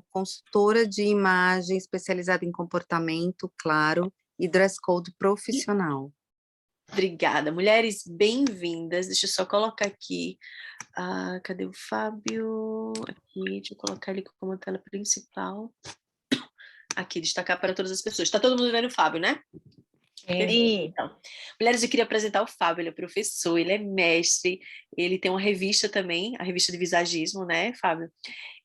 consultora de imagem especializada em comportamento, claro, e dress code profissional. Obrigada. Mulheres, bem-vindas. Deixa eu só colocar aqui. Cadê o Fábio? Aqui, deixa eu colocar ele como tela principal. Aqui, destacar para todas as pessoas. Está todo mundo vendo o Fábio, né? Então, mulheres, eu queria apresentar o Fábio. Ele é professor, ele é mestre, ele tem uma revista também, a revista de visagismo, né, Fábio?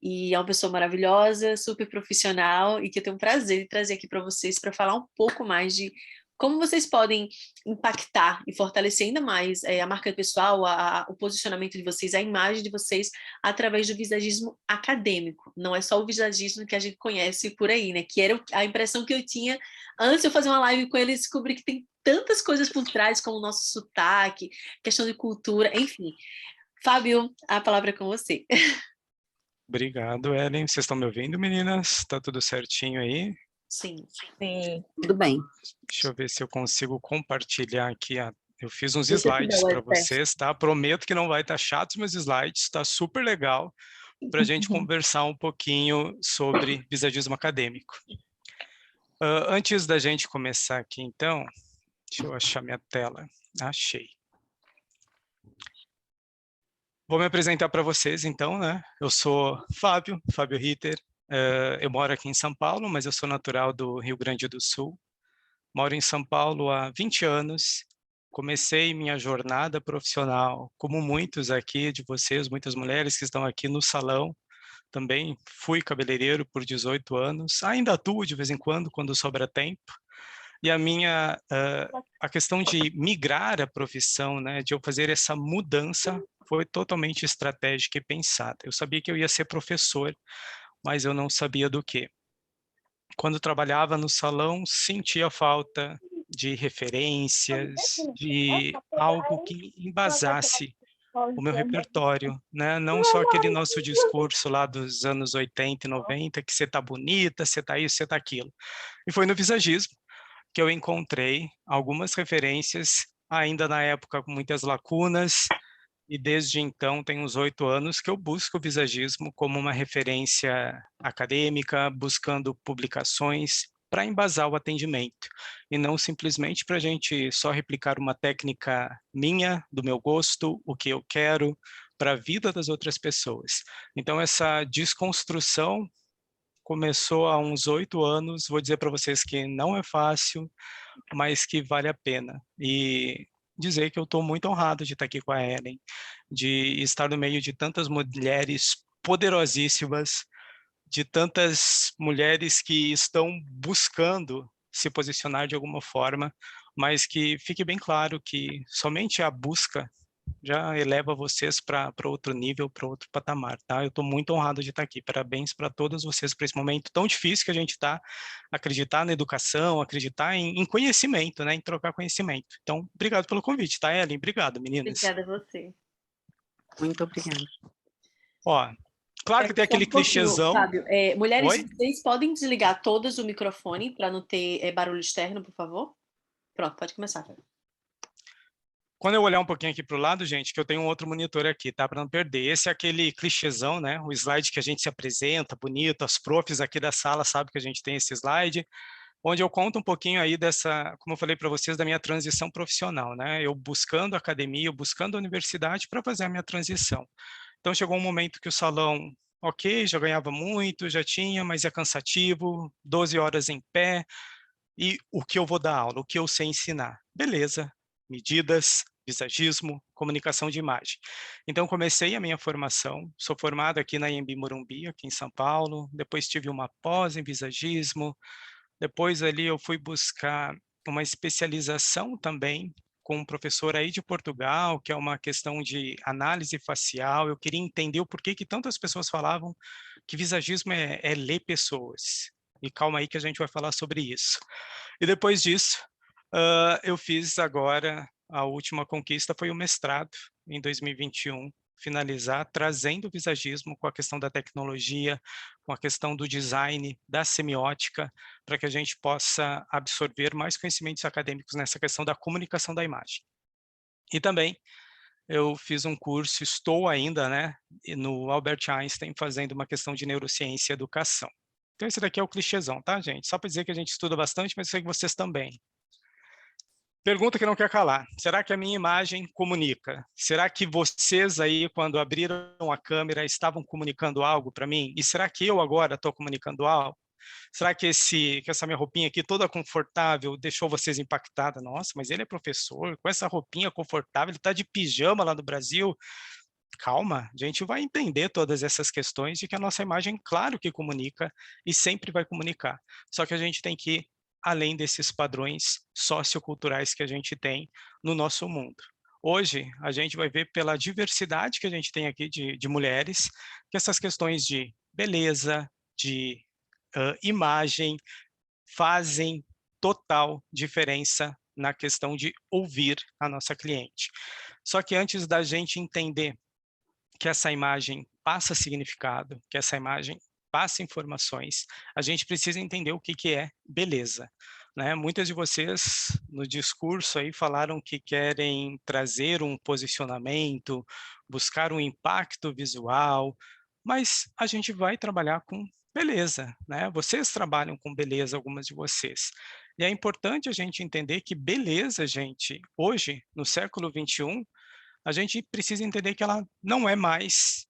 E é uma pessoa maravilhosa, super profissional, e que eu tenho um prazer de trazer aqui para vocês para falar um pouco mais de como vocês podem impactar e fortalecer ainda mais a marca pessoal, o posicionamento de vocês, a imagem de vocês através do visagismo acadêmico. Não é só o visagismo que a gente conhece por aí, né? Que era a impressão que eu tinha antes de eu fazer uma live com ele e descobrir que tem tantas coisas por trás, como o nosso sotaque, questão de cultura, enfim. Fábio, a palavra é com você. Obrigado, Ellen. Vocês estão me ouvindo, meninas? Tá tudo certinho aí? Sim. Tudo bem. Deixa eu ver se eu consigo compartilhar aqui. Eu fiz uns Deixa eu te dar slides o para acesso. vocês, tá? Prometo que não vai estar chato os meus slides, está super legal para a gente conversar um pouquinho sobre visagismo acadêmico. Antes da gente começar aqui, então, deixa eu achar minha tela. Achei. Vou me apresentar para vocês, então, né? Eu sou Fábio Ritter. Eu moro aqui em São Paulo, mas eu sou natural do Rio Grande do Sul. Moro em São Paulo há 20 anos. Comecei minha jornada profissional, como muitos aqui de vocês, muitas mulheres que estão aqui no salão. Também fui cabeleireiro por 18 anos. Ainda atuo de vez em quando sobra tempo. E a questão de migrar a profissão, né, de eu fazer essa mudança, foi totalmente estratégica e pensada. Eu sabia que eu ia ser professor, mas eu não sabia do quê. Quando trabalhava no salão, sentia falta de referências, de algo que embasasse o meu repertório, né? Não só aquele nosso discurso lá dos anos 80 e 90, que você tá bonita, você tá isso, você tá aquilo. E foi no visagismo que eu encontrei algumas referências, ainda na época com muitas lacunas, e desde então tem uns 8 anos que eu busco o visagismo como uma referência acadêmica, buscando publicações para embasar o atendimento, e não simplesmente para a gente só replicar uma técnica minha, do meu gosto, o que eu quero, para a vida das outras pessoas. Então essa desconstrução começou há uns 8 anos, vou dizer para vocês que não é fácil, mas que vale a pena. E dizer que eu estou muito honrado de estar aqui com a Ellen, de estar no meio de tantas mulheres poderosíssimas, de tantas mulheres que estão buscando se posicionar de alguma forma, mas que fique bem claro que somente a busca já eleva vocês para outro nível, para outro patamar, tá? Eu estou muito honrado de estar aqui. Parabéns para todas vocês por esse momento tão difícil que a gente está, acreditar na educação, acreditar em conhecimento, né? Em trocar conhecimento. Então, obrigado pelo convite, tá, Ellen? Obrigado, meninas. Obrigada a você. Muito obrigada. Ó, claro que tem Só aquele um pouquinho, clichêzão. Fábio. Mulheres, Oi? vocês podem desligar todas o microfone para não ter barulho externo, por favor? Pronto, pode começar. Quando eu olhar um pouquinho aqui para o lado, gente, que eu tenho um outro monitor aqui, tá? Para não perder. Esse é aquele clichêzão, né? O slide que a gente se apresenta, bonito. As profs aqui da sala sabem que a gente tem esse slide, onde eu conto um pouquinho aí dessa, como eu falei para vocês, da minha transição profissional, né? Eu buscando academia, eu buscando a universidade para fazer a minha transição. Então chegou um momento que o salão, ok, já ganhava muito, já tinha, mas é cansativo, 12 horas em pé, e o que eu vou dar aula, o que eu sei ensinar? Beleza, medidas, visagismo, comunicação de imagem. Então comecei a minha formação, sou formado aqui na IMB Morumbi, aqui em São Paulo, depois tive uma pós em visagismo, depois ali eu fui buscar uma especialização também com um professor aí de Portugal, que é uma questão de análise facial. Eu queria entender o porquê que tantas pessoas falavam que visagismo é ler pessoas. E calma aí que a gente vai falar sobre isso. E depois disso, eu fiz agora, a última conquista foi o mestrado, em 2021, finalizar, trazendo o visagismo com a questão da tecnologia, com a questão do design, da semiótica, para que a gente possa absorver mais conhecimentos acadêmicos nessa questão da comunicação da imagem. E também eu fiz um curso, estou ainda, né, no Albert Einstein, fazendo uma questão de neurociência e educação. Então esse daqui é o clichêzão, tá, gente? Só para dizer que a gente estuda bastante, mas eu sei que vocês também. Pergunta que não quer calar. Será que a minha imagem comunica? Será que vocês aí, quando abriram a câmera, estavam comunicando algo para mim? E será que eu agora estou comunicando algo? Será que essa minha roupinha aqui toda confortável deixou vocês impactadas? Nossa, mas ele é professor, com essa roupinha confortável, ele está de pijama lá no Brasil. Calma, a gente vai entender todas essas questões de que a nossa imagem, claro que comunica e sempre vai comunicar. Só que a gente tem que ir além desses padrões socioculturais que a gente tem no nosso mundo. Hoje, a gente vai ver pela diversidade que a gente tem aqui de mulheres, que essas questões de beleza, de imagem, fazem total diferença na questão de ouvir a nossa cliente. Só que antes da gente entender que essa imagem passa significado, que essa imagem passa informações, a gente precisa entender o que é beleza. Né? Muitas de vocês, no discurso aí, falaram que querem trazer um posicionamento, buscar um impacto visual, mas a gente vai trabalhar com beleza, né? Vocês trabalham com beleza, algumas de vocês. E é importante a gente entender que beleza, gente, hoje, no século XXI, a gente precisa entender que ela não é mais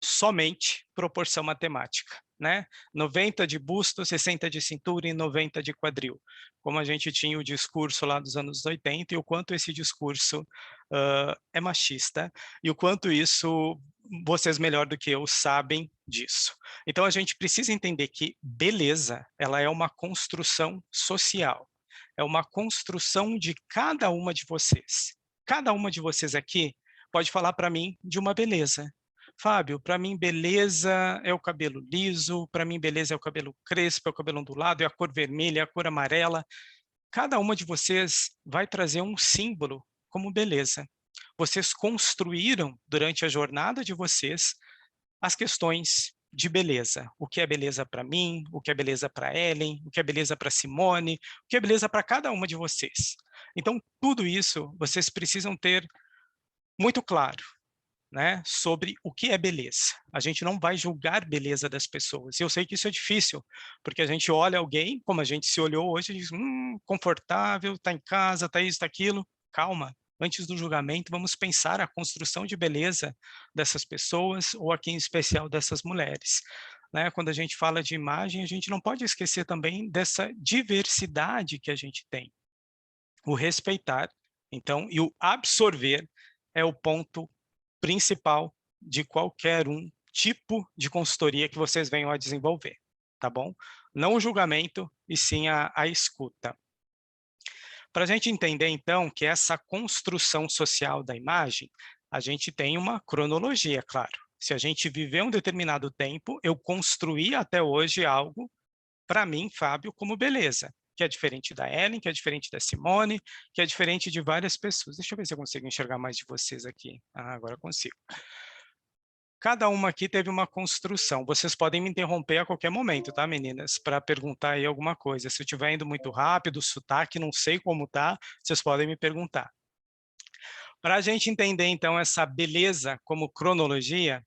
somente proporção matemática, né? 90 de busto, 60 de cintura e 90 de quadril. Como a gente tinha o discurso lá dos anos 80 e o quanto esse discurso é machista e o quanto isso vocês melhor do que eu sabem disso. Então a gente precisa entender que beleza, ela é uma construção social. É uma construção de cada uma de vocês. Cada uma de vocês aqui pode falar para mim de uma beleza. Fábio, para mim beleza é o cabelo liso, para mim beleza é o cabelo crespo, é o cabelo ondulado, é a cor vermelha, é a cor amarela. Cada uma de vocês vai trazer um símbolo como beleza. Vocês construíram durante a jornada de vocês as questões de beleza. O que é beleza para mim, o que é beleza para Ellen, o que é beleza para Simone, o que é beleza para cada uma de vocês. Então, tudo isso vocês precisam ter muito claro, né, sobre o que é beleza. A gente não vai julgar beleza das pessoas. Eu sei que isso é difícil, porque a gente olha alguém, como a gente se olhou hoje, e diz, confortável, está em casa, está isso, está aquilo. Calma, antes do julgamento, vamos pensar a construção de beleza dessas pessoas, ou aqui em especial dessas mulheres. Né? Quando a gente fala de imagem, a gente não pode esquecer também dessa diversidade que a gente tem. O respeitar, então, e o absorver é o ponto principal de qualquer tipo de consultoria que vocês venham a desenvolver, tá bom? Não o julgamento, e sim a escuta. Para a gente entender, então, que essa construção social da imagem, a gente tem uma cronologia, claro. Se a gente viver um determinado tempo, eu construí até hoje algo, para mim, Fábio, como beleza, que é diferente da Ellen, que é diferente da Simone, que é diferente de várias pessoas. Deixa eu ver se eu consigo enxergar mais de vocês aqui. Ah, agora eu consigo. Cada uma aqui teve uma construção. Vocês podem me interromper a qualquer momento, tá, meninas? Para perguntar aí alguma coisa. Se eu estiver indo muito rápido, sotaque, não sei como tá, vocês podem me perguntar. Para a gente entender, então, essa beleza como cronologia,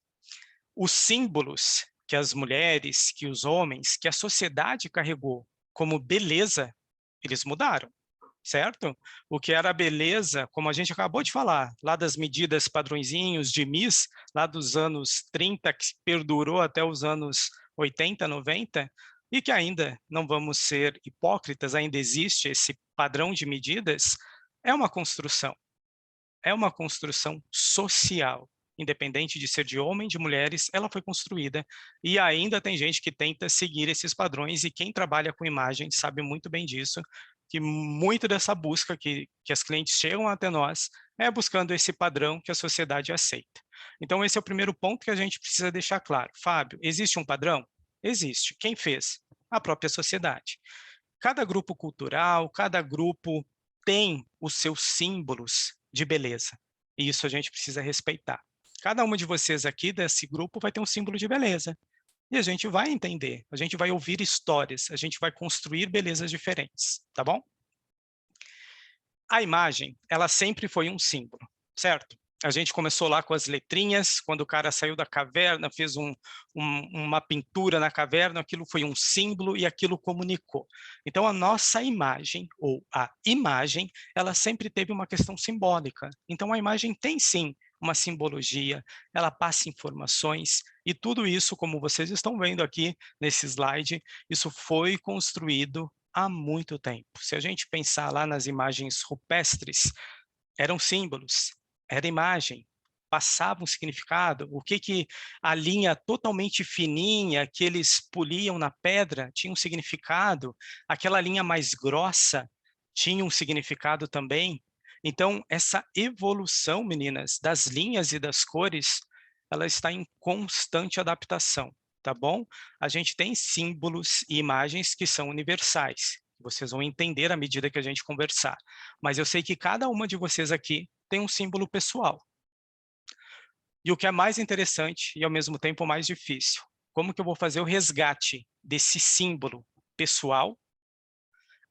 os símbolos que as mulheres, que os homens, que a sociedade carregou como beleza, eles mudaram, certo? O que era beleza, como a gente acabou de falar, lá das medidas padrõezinhos de Miss, lá dos anos 30, que perdurou até os anos 80, 90, e que ainda, não vamos ser hipócritas, ainda existe esse padrão de medidas, é uma construção social. Independente de ser de homem, de mulheres, ela foi construída e ainda tem gente que tenta seguir esses padrões e quem trabalha com imagem sabe muito bem disso, que muito dessa busca que as clientes chegam até nós é buscando esse padrão que a sociedade aceita. Então esse é o primeiro ponto que a gente precisa deixar claro. Fábio, existe um padrão? Existe. Quem fez? A própria sociedade. Cada grupo cultural, cada grupo tem os seus símbolos de beleza e isso a gente precisa respeitar. Cada uma de vocês aqui desse grupo vai ter um símbolo de beleza. E a gente vai entender, a gente vai ouvir histórias, a gente vai construir belezas diferentes, tá bom? A imagem, ela sempre foi um símbolo, certo? A gente começou lá com as letrinhas, quando o cara saiu da caverna, fez uma pintura na caverna, aquilo foi um símbolo e aquilo comunicou. Então, a nossa imagem, ou a imagem, ela sempre teve uma questão simbólica. Então, a imagem tem, sim, uma simbologia, ela passa informações, e tudo isso, como vocês estão vendo aqui nesse slide, isso foi construído há muito tempo. Se a gente pensar lá nas imagens rupestres, eram símbolos, era imagem, passava um significado. O que a linha totalmente fininha que eles poliam na pedra tinha um significado, aquela linha mais grossa tinha um significado também. Então, essa evolução, meninas, das linhas e das cores, ela está em constante adaptação, tá bom? A gente tem símbolos e imagens que são universais. Vocês vão entender à medida que a gente conversar. Mas eu sei que cada uma de vocês aqui tem um símbolo pessoal. E o que é mais interessante e ao mesmo tempo mais difícil, como que eu vou fazer o resgate desse símbolo pessoal,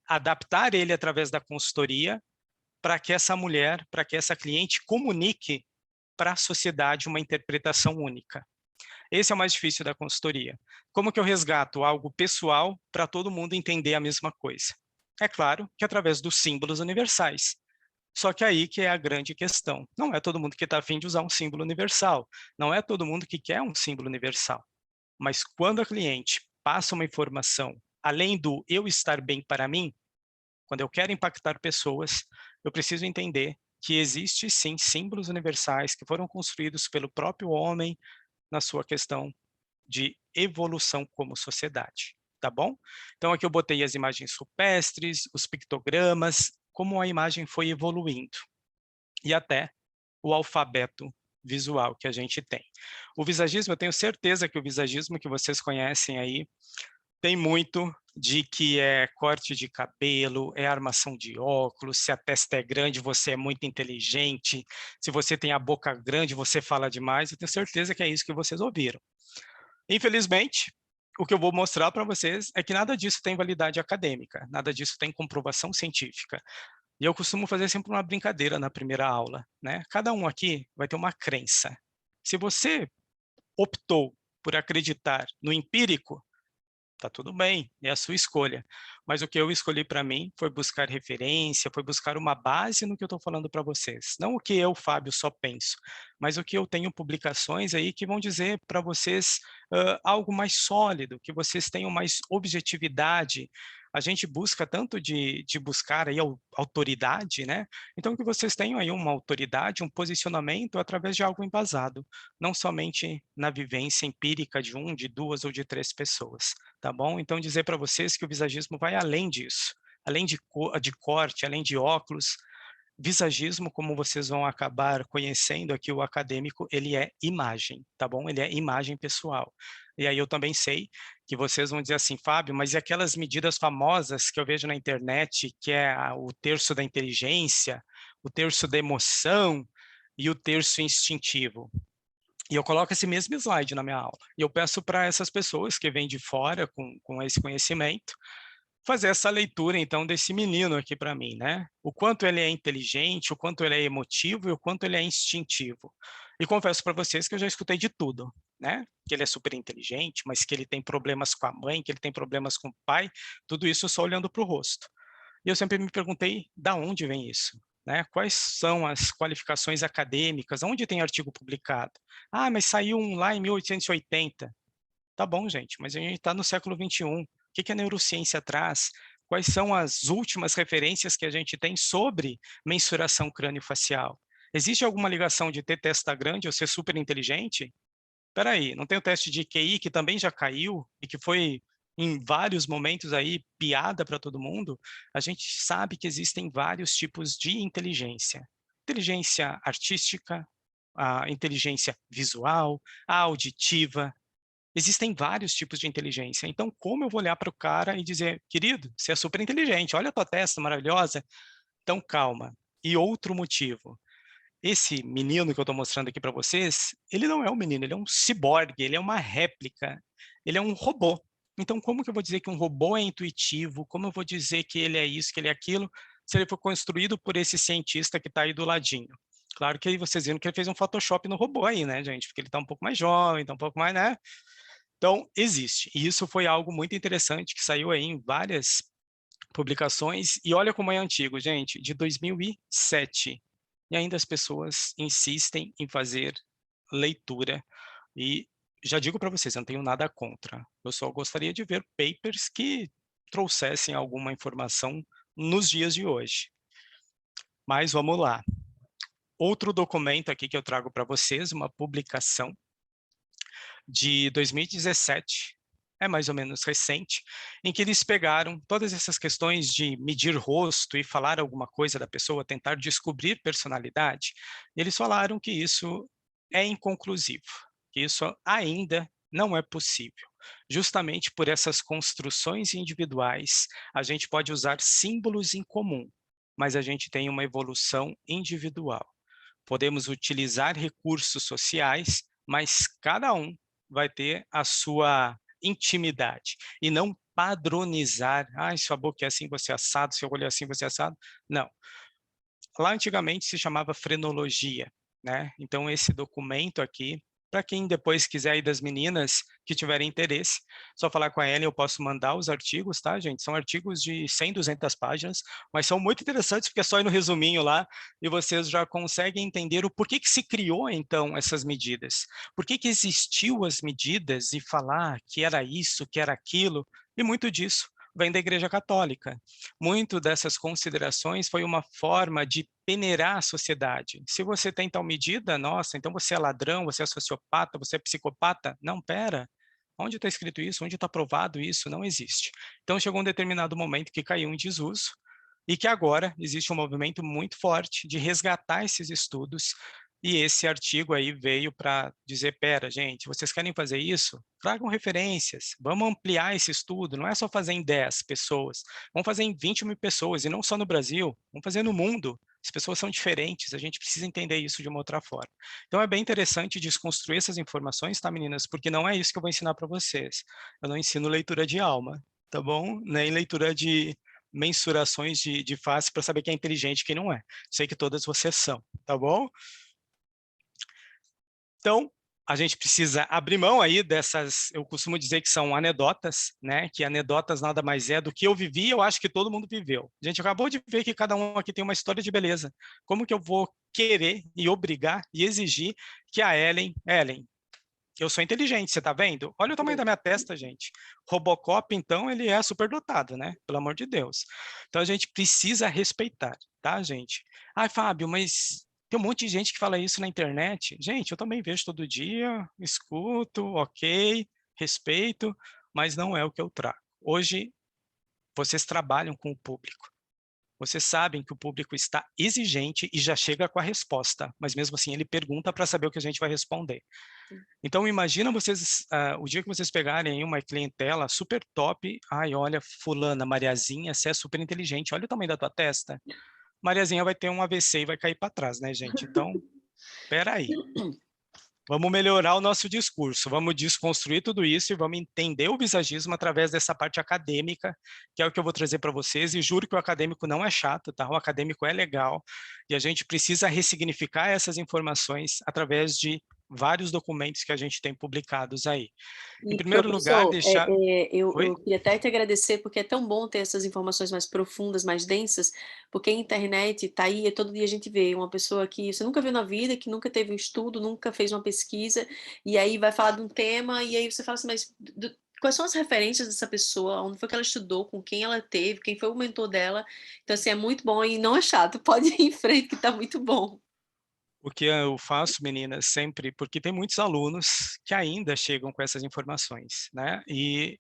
adaptar ele através da consultoria, para que essa mulher, para que essa cliente comunique para a sociedade uma interpretação única. Esse é o mais difícil da consultoria. Como que eu resgato algo pessoal para todo mundo entender a mesma coisa? É claro que através dos símbolos universais. Só que aí que é a grande questão. Não é todo mundo que está a fim de usar um símbolo universal. Não é todo mundo que quer um símbolo universal. Mas quando a cliente passa uma informação, além do eu estar bem para mim, quando eu quero impactar pessoas, eu preciso entender que existe sim símbolos universais que foram construídos pelo próprio homem na sua questão de evolução como sociedade, tá bom? Então aqui eu botei as imagens rupestres, os pictogramas, como a imagem foi evoluindo, e até o alfabeto visual que a gente tem. O visagismo, eu tenho certeza que o visagismo que vocês conhecem aí, tem muito de que é corte de cabelo, é armação de óculos, se a testa é grande, você é muito inteligente, se você tem a boca grande, você fala demais, eu tenho certeza que é isso que vocês ouviram. Infelizmente, o que eu vou mostrar para vocês é que nada disso tem validade acadêmica, nada disso tem comprovação científica. E eu costumo fazer sempre uma brincadeira na primeira aula, né? Cada um aqui vai ter uma crença. Se você optou por acreditar no empírico, tá tudo bem, é a sua escolha. Mas o que eu escolhi para mim foi buscar referência, foi buscar uma base no que eu estou falando para vocês. Não o que eu, Fábio, só penso, mas o que eu tenho publicações aí que vão dizer para vocês algo mais sólido, que vocês tenham mais objetividade. A gente busca tanto de buscar aí autoridade, né? Então que vocês tenham aí uma autoridade, um posicionamento através de algo embasado, não somente na vivência empírica de de duas ou de três pessoas, tá bom? Então dizer para vocês que o visagismo vai além disso, além de corte, além de óculos, visagismo, como vocês vão acabar conhecendo aqui o acadêmico, ele é imagem, tá bom? Ele é imagem pessoal. E aí eu também sei que vocês vão dizer assim, Fábio, mas e aquelas medidas famosas que eu vejo na internet, que é o terço da inteligência, o terço da emoção e o terço instintivo? E eu coloco esse mesmo slide na minha aula. E eu peço para essas pessoas que vêm de fora com esse conhecimento, fazer essa leitura, então, desse menino aqui para mim, né? O quanto ele é inteligente, o quanto ele é emotivo e o quanto ele é instintivo. E confesso para vocês que eu já escutei de tudo, né? Que ele é super inteligente, mas que ele tem problemas com a mãe, que ele tem problemas com o pai, tudo isso só olhando para o rosto. E eu sempre me perguntei, da onde vem isso? Né? Quais são as qualificações acadêmicas? Onde tem artigo publicado? Ah, mas saiu um lá em 1880. Tá bom, gente, mas a gente está no século XXI. O que a neurociência traz? Quais são as últimas referências que a gente tem sobre mensuração crâniofacial? Existe alguma ligação de ter testa grande ou ser super inteligente? Espera aí, não tem o teste de QI que também já caiu e que foi em vários momentos aí piada para todo mundo? A gente sabe que existem vários tipos de inteligência. Inteligência artística, a inteligência visual, a auditiva. Existem vários tipos de inteligência. Então, como eu vou olhar para o cara e dizer, querido, você é super inteligente, olha a tua testa maravilhosa. Então, calma. E outro motivo, esse menino que eu estou mostrando aqui para vocês, ele não é um menino, ele é um ciborgue, ele é uma réplica, ele é um robô. Então, como que eu vou dizer que um robô é intuitivo? Como eu vou dizer que ele é isso, que ele é aquilo, se ele for construído por esse cientista que está aí do ladinho? Claro que aí vocês viram que ele fez um Photoshop no robô aí, né, gente? Porque ele está um pouco mais jovem, está um pouco mais, né? Então, existe. E isso foi algo muito interessante que saiu aí em várias publicações. E olha como é antigo, gente, de 2007. E ainda as pessoas insistem em fazer leitura. E já digo para vocês, eu não tenho nada contra. Eu só gostaria de ver papers que trouxessem alguma informação nos dias de hoje. Mas vamos lá. Outro documento aqui que eu trago para vocês, uma publicação de 2017, é mais ou menos recente, em que eles pegaram todas essas questões de medir rosto e falar alguma coisa da pessoa, tentar descobrir personalidade, e eles falaram que isso é inconclusivo, que isso ainda não é possível. Justamente por essas construções individuais, a gente pode usar símbolos em comum, mas a gente tem uma evolução individual. Podemos utilizar recursos sociais, mas cada um vai ter a sua intimidade e não padronizar, se a boca é assim, você é assado, se o olho é assim, você é assado. Não. Lá antigamente se chamava frenologia, né? Então esse documento aqui, para quem depois quiser ir das meninas que tiverem interesse, só falar com a Ellen, eu posso mandar os artigos, tá, gente? São artigos de 100, 200 páginas, mas são muito interessantes porque é só ir no resuminho lá e vocês já conseguem entender o porquê que se criou, então, essas medidas. Por que existiu as medidas e falar que era isso, que era aquilo, e muito disso vem da Igreja Católica. Muito dessas considerações foi uma forma de peneirar a sociedade. Se você tem tal medida, nossa, então você é ladrão, você é sociopata, você é psicopata. Não, pera. Onde está escrito isso? Onde está provado isso? Não existe. Então chegou um determinado momento que caiu em desuso e que agora existe um movimento muito forte de resgatar esses estudos. E esse artigo aí veio para dizer, pera, gente, vocês querem fazer isso? Tragam referências, vamos ampliar esse estudo, não é só fazer em 10 pessoas, vamos fazer em 20 mil pessoas, e não só no Brasil, vamos fazer no mundo. As pessoas são diferentes, a gente precisa entender isso de uma outra forma. Então é bem interessante desconstruir essas informações, tá, meninas? Porque não é isso que eu vou ensinar para vocês. Eu não ensino leitura de alma, tá bom? Nem leitura de mensurações de face para saber quem é inteligente e quem não é. Sei que todas vocês são, tá bom? Então, a gente precisa abrir mão aí dessas, eu costumo dizer que são anedotas, né? Que anedotas nada mais é do que eu vivi, eu acho que todo mundo viveu. A gente acabou de ver que cada um aqui tem uma história de beleza. Como que eu vou querer e obrigar e exigir que a Ellen, eu sou inteligente, você tá vendo? Olha o tamanho da minha testa, gente. Robocop, então, ele é superdotado, né? Pelo amor de Deus. Então, a gente precisa respeitar, tá, gente? Fábio, mas tem um monte de gente que fala isso na internet. Gente, eu também vejo todo dia, escuto, ok, respeito, mas não é o que eu trago. Hoje, vocês trabalham com o público. Vocês sabem que o público está exigente e já chega com a resposta, mas mesmo assim ele pergunta para saber o que a gente vai responder. Então imagina vocês, o dia que vocês pegarem uma clientela super top, olha, fulana, Mariazinha, você é super inteligente, olha o tamanho da tua testa. Mariazinha vai ter um AVC e vai cair para trás, né, gente? Então, espera aí. Vamos melhorar o nosso discurso, vamos desconstruir tudo isso e vamos entender o visagismo através dessa parte acadêmica, que é o que eu vou trazer para vocês, e juro que o acadêmico não é chato, tá? O acadêmico é legal, e a gente precisa ressignificar essas informações através de vários documentos que a gente tem publicados aí. Em primeiro lugar, deixar... eu queria até te agradecer, porque é tão bom ter essas informações mais profundas, mais densas, porque a internet está aí, e todo dia a gente vê uma pessoa que você nunca viu na vida, que nunca teve um estudo, nunca fez uma pesquisa, e aí vai falar de um tema, e aí você fala assim, mas quais são as referências dessa pessoa, onde foi que ela estudou, com quem ela teve, quem foi o mentor dela? Então, assim, é muito bom e não é chato, pode ir em frente que está muito bom. O que eu faço, meninas, sempre, porque tem muitos alunos que ainda chegam com essas informações, né? E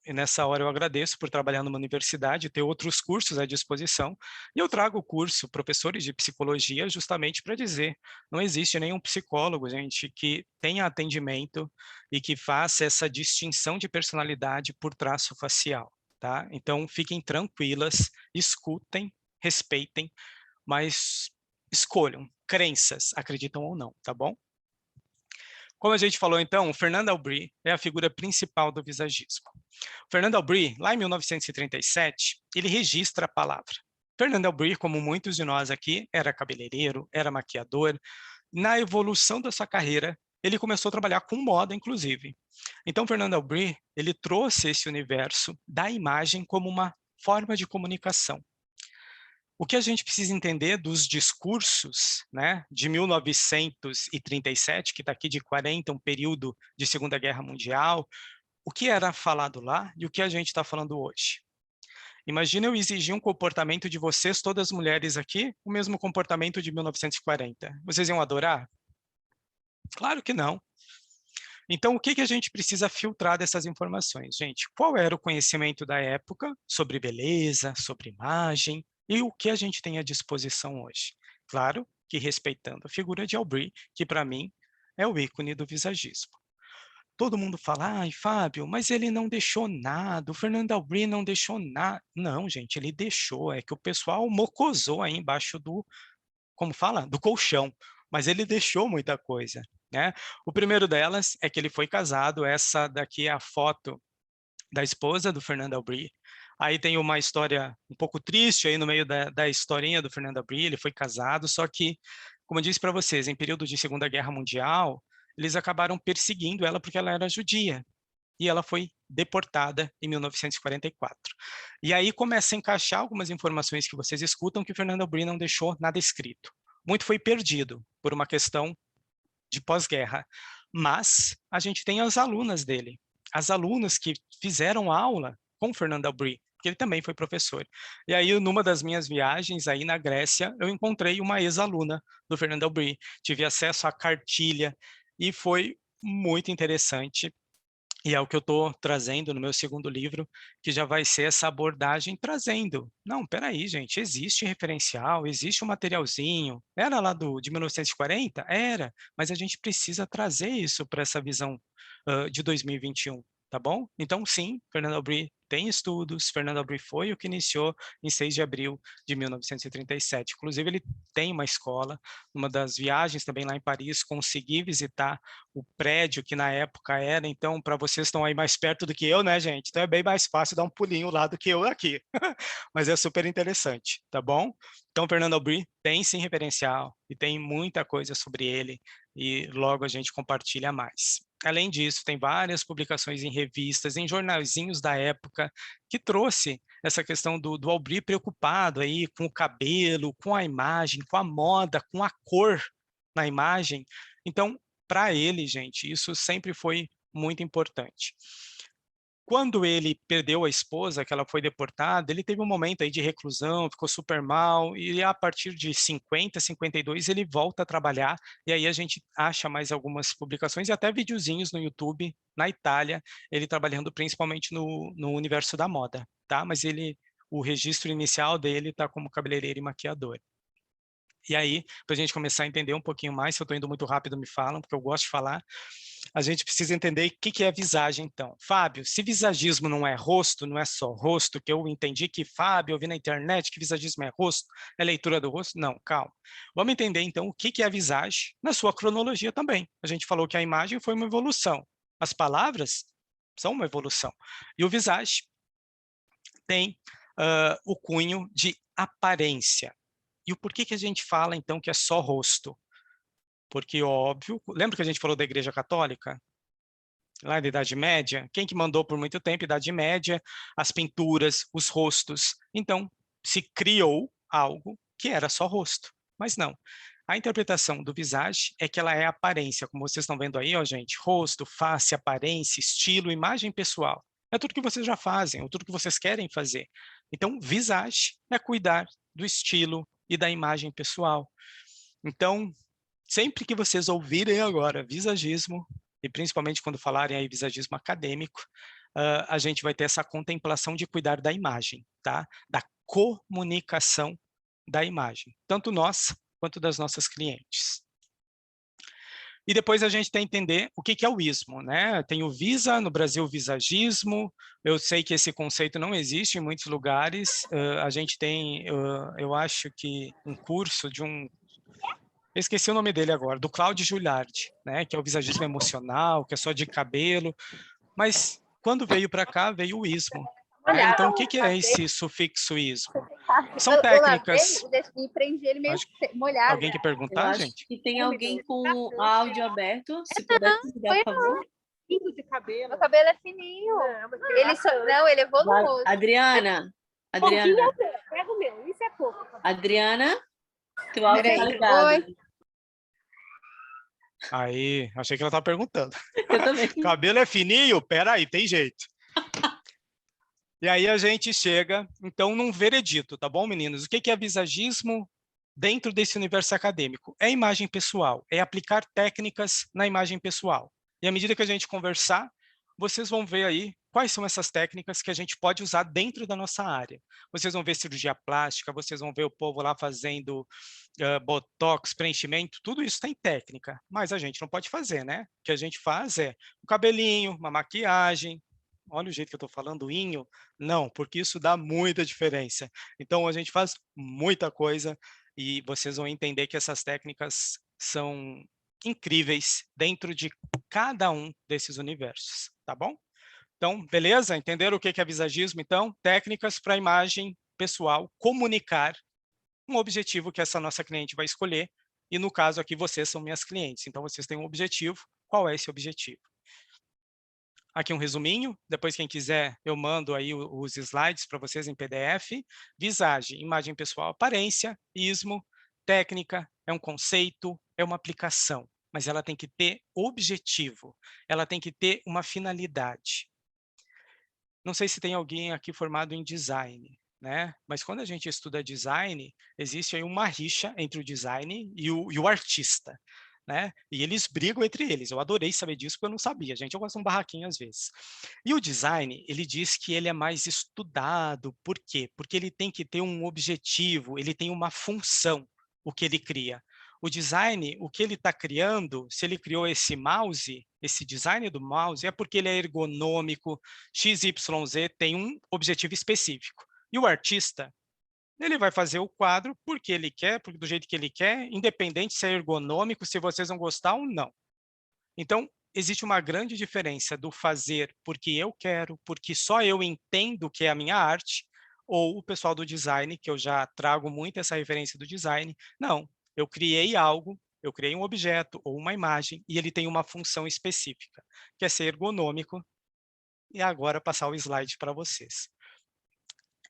nessa hora eu agradeço por trabalhar numa universidade, ter outros cursos à disposição, e eu trago o curso Professores de Psicologia justamente para dizer, não existe nenhum psicólogo, gente, que tenha atendimento e que faça essa distinção de personalidade por traço facial, tá? Então, fiquem tranquilas, escutem, respeitem, mas escolham crenças, acreditam ou não, tá bom? Como a gente falou, então, o Fernand Aubry é a figura principal do visagismo. O Fernand Aubry, lá em 1937, ele registra a palavra. Fernand Aubry, como muitos de nós aqui, era cabeleireiro, era maquiador. Na evolução da sua carreira, ele começou a trabalhar com moda, inclusive. Então, Fernand Aubry, ele trouxe esse universo da imagem como uma forma de comunicação. O que a gente precisa entender dos discursos, né, de 1937, que está aqui de 40, um período de Segunda Guerra Mundial, o que era falado lá e o que a gente está falando hoje. Imagina eu exigir um comportamento de vocês, todas as mulheres aqui, o mesmo comportamento de 1940. Vocês iam adorar? Claro que não. Então, o que a gente precisa filtrar dessas informações? Gente, qual era o conhecimento da época sobre beleza, sobre imagem, e o que a gente tem à disposição hoje? Claro que respeitando a figura de Aubry, que para mim é o ícone do visagismo. Todo mundo fala, ai, Fábio, mas ele não deixou nada, o Fernand Aubry não deixou nada. Não, gente, ele deixou, é que o pessoal mocosou aí embaixo do, como fala? Do colchão, mas ele deixou muita coisa, né? O primeiro delas é que ele foi casado, essa daqui é a foto da esposa do Fernand Aubry. Aí tem uma história um pouco triste aí no meio da historinha do Fernand Aubry, ele foi casado, só que, como eu disse para vocês, em período de Segunda Guerra Mundial, eles acabaram perseguindo ela porque ela era judia, e ela foi deportada em 1944. E aí começa a encaixar algumas informações que vocês escutam que o Fernand Aubry não deixou nada escrito. Muito foi perdido por uma questão de pós-guerra, mas a gente tem as alunas dele, as alunas que fizeram aula com Fernand Aubry, que ele também foi professor. E aí, numa das minhas viagens aí na Grécia, eu encontrei uma ex-aluna do Fernand Aubry, tive acesso à cartilha, e foi muito interessante, e é o que eu estou trazendo no meu segundo livro, que já vai ser essa abordagem trazendo. Não, peraí, gente, existe referencial, existe um materialzinho. Era lá de 1940? Era, mas a gente precisa trazer isso para essa visão de 2021, tá bom? Então, sim, Fernand Aubry tem estudos, Fernand Aubry foi o que iniciou em 6 de abril de 1937. Inclusive, ele tem uma escola, uma das viagens também lá em Paris, consegui visitar o prédio que na época era, então, para vocês estão aí mais perto do que eu, né, gente? Então é bem mais fácil dar um pulinho lá do que eu aqui. Mas é super interessante, tá bom? Então, Fernand Aubry tem sim referencial e tem muita coisa sobre ele e logo a gente compartilha mais. Além disso, tem várias publicações em revistas, em jornalzinhos da época, que trouxe essa questão do Aubry preocupado aí com o cabelo, com a imagem, com a moda, com a cor na imagem. Então, para ele, gente, isso sempre foi muito importante. Quando ele perdeu a esposa, que ela foi deportada, ele teve um momento aí de reclusão, ficou super mal, e a partir de 50, 52, ele volta a trabalhar, e aí a gente acha mais algumas publicações e até videozinhos no YouTube, na Itália, ele trabalhando principalmente no universo da moda, tá? Mas o registro inicial dele está como cabeleireiro e maquiador. E aí, para a gente começar a entender um pouquinho mais, se eu estou indo muito rápido, me falam, porque eu gosto de falar, a gente precisa entender o que é visagem, então. Fábio, se visagismo não é rosto, não é só rosto, que eu entendi que, Fábio, eu vi na internet que visagismo é rosto, é leitura do rosto. Não, calma. Vamos entender, então, o que é a visagem na sua cronologia também. A gente falou que a imagem foi uma evolução. As palavras são uma evolução. E o visage tem o cunho de aparência. E o porquê que a gente fala, então, que é só rosto? Porque, óbvio, lembra que a gente falou da Igreja Católica? Lá da Idade Média? Quem que mandou por muito tempo? Idade Média, as pinturas, os rostos. Então, se criou algo que era só rosto. Mas não. A interpretação do visage é que ela é aparência, como vocês estão vendo aí, ó, gente, rosto, face, aparência, estilo, imagem pessoal. É tudo que vocês já fazem, ou tudo que vocês querem fazer. Então, visage é cuidar do estilo e da imagem pessoal. Então, sempre que vocês ouvirem agora visagismo, e principalmente quando falarem aí visagismo acadêmico, a gente vai ter essa contemplação de cuidar da imagem, tá? Da comunicação da imagem, tanto nós quanto das nossas clientes. E depois a gente tem que entender o que é o ismo, né? Tem o visa, no Brasil, visagismo. Eu sei que esse conceito não existe em muitos lugares. A gente tem, eu acho que um curso de um... Eu esqueci o nome dele agora, do Cláudio Giuliardi, né? Que é o visagismo emocional, que é só de cabelo. Mas quando veio para cá, veio o ismo. Né? Então, o que é esse sufixo ismo? São Eu técnicas. lavei e prendi ele meio Acho molhado. Alguém quer Eu perguntar, acho gente? que tem alguém com o áudio aberto. Se puder desligar, por favor. De cabelo. Meu cabelo é fininho. Não, ele é volumoso. Adriana, Pega o meu, isso é pouco. Adriana, teu áudio tá Peraí. ligado. Oi. Aí, achei que ela estava perguntando. Eu também. Cabelo é fininho? Peraí, tem jeito. E aí a gente chega, então, num veredito, tá bom, meninos? O que é visagismo dentro desse universo acadêmico? É imagem pessoal, é aplicar técnicas na imagem pessoal. E à medida que a gente conversar, vocês vão ver aí quais são essas técnicas que a gente pode usar dentro da nossa área. Vocês vão ver cirurgia plástica, vocês vão ver o povo lá fazendo botox, preenchimento, tudo isso tem técnica, mas a gente não pode fazer, né? O que a gente faz é um cabelinho, uma maquiagem. Olha o jeito que eu estou falando, inho. Não, porque isso dá muita diferença. Então, a gente faz muita coisa e vocês vão entender que essas técnicas são incríveis dentro de cada um desses universos, tá bom? Então, beleza? Entenderam o que é visagismo? Então, técnicas para a imagem pessoal, comunicar um objetivo que essa nossa cliente vai escolher. E no caso aqui, vocês são minhas clientes. Então, vocês têm um objetivo. Qual é esse objetivo? Aqui um resuminho, depois quem quiser eu mando aí os slides para vocês em PDF. Visagem, imagem pessoal, aparência, ismo, técnica, é um conceito, é uma aplicação, mas ela tem que ter objetivo, ela tem que ter uma finalidade. Não sei se tem alguém aqui formado em design, né? Mas quando a gente estuda design, existe aí uma rixa entre o design e o artista. Né? E eles brigam entre eles. Eu adorei saber disso, porque eu não sabia, gente. Eu gosto de um barraquinho às vezes. E o design, ele diz que ele é mais estudado. Por quê? Porque ele tem que ter um objetivo, ele tem uma função, o que ele cria. O design, o que ele está criando, se ele criou esse mouse, esse design do mouse, é porque ele é ergonômico, XYZ tem um objetivo específico. E o artista, ele vai fazer o quadro porque ele quer, porque do jeito que ele quer, independente se é ergonômico, se vocês vão gostar ou não. Então, existe uma grande diferença do fazer porque eu quero, porque só eu entendo que é a minha arte, ou o pessoal do design, que eu já trago muito essa referência do design. Não, eu criei algo, eu criei um objeto ou uma imagem, e ele tem uma função específica, que é ser ergonômico, e agora passar o slide para vocês.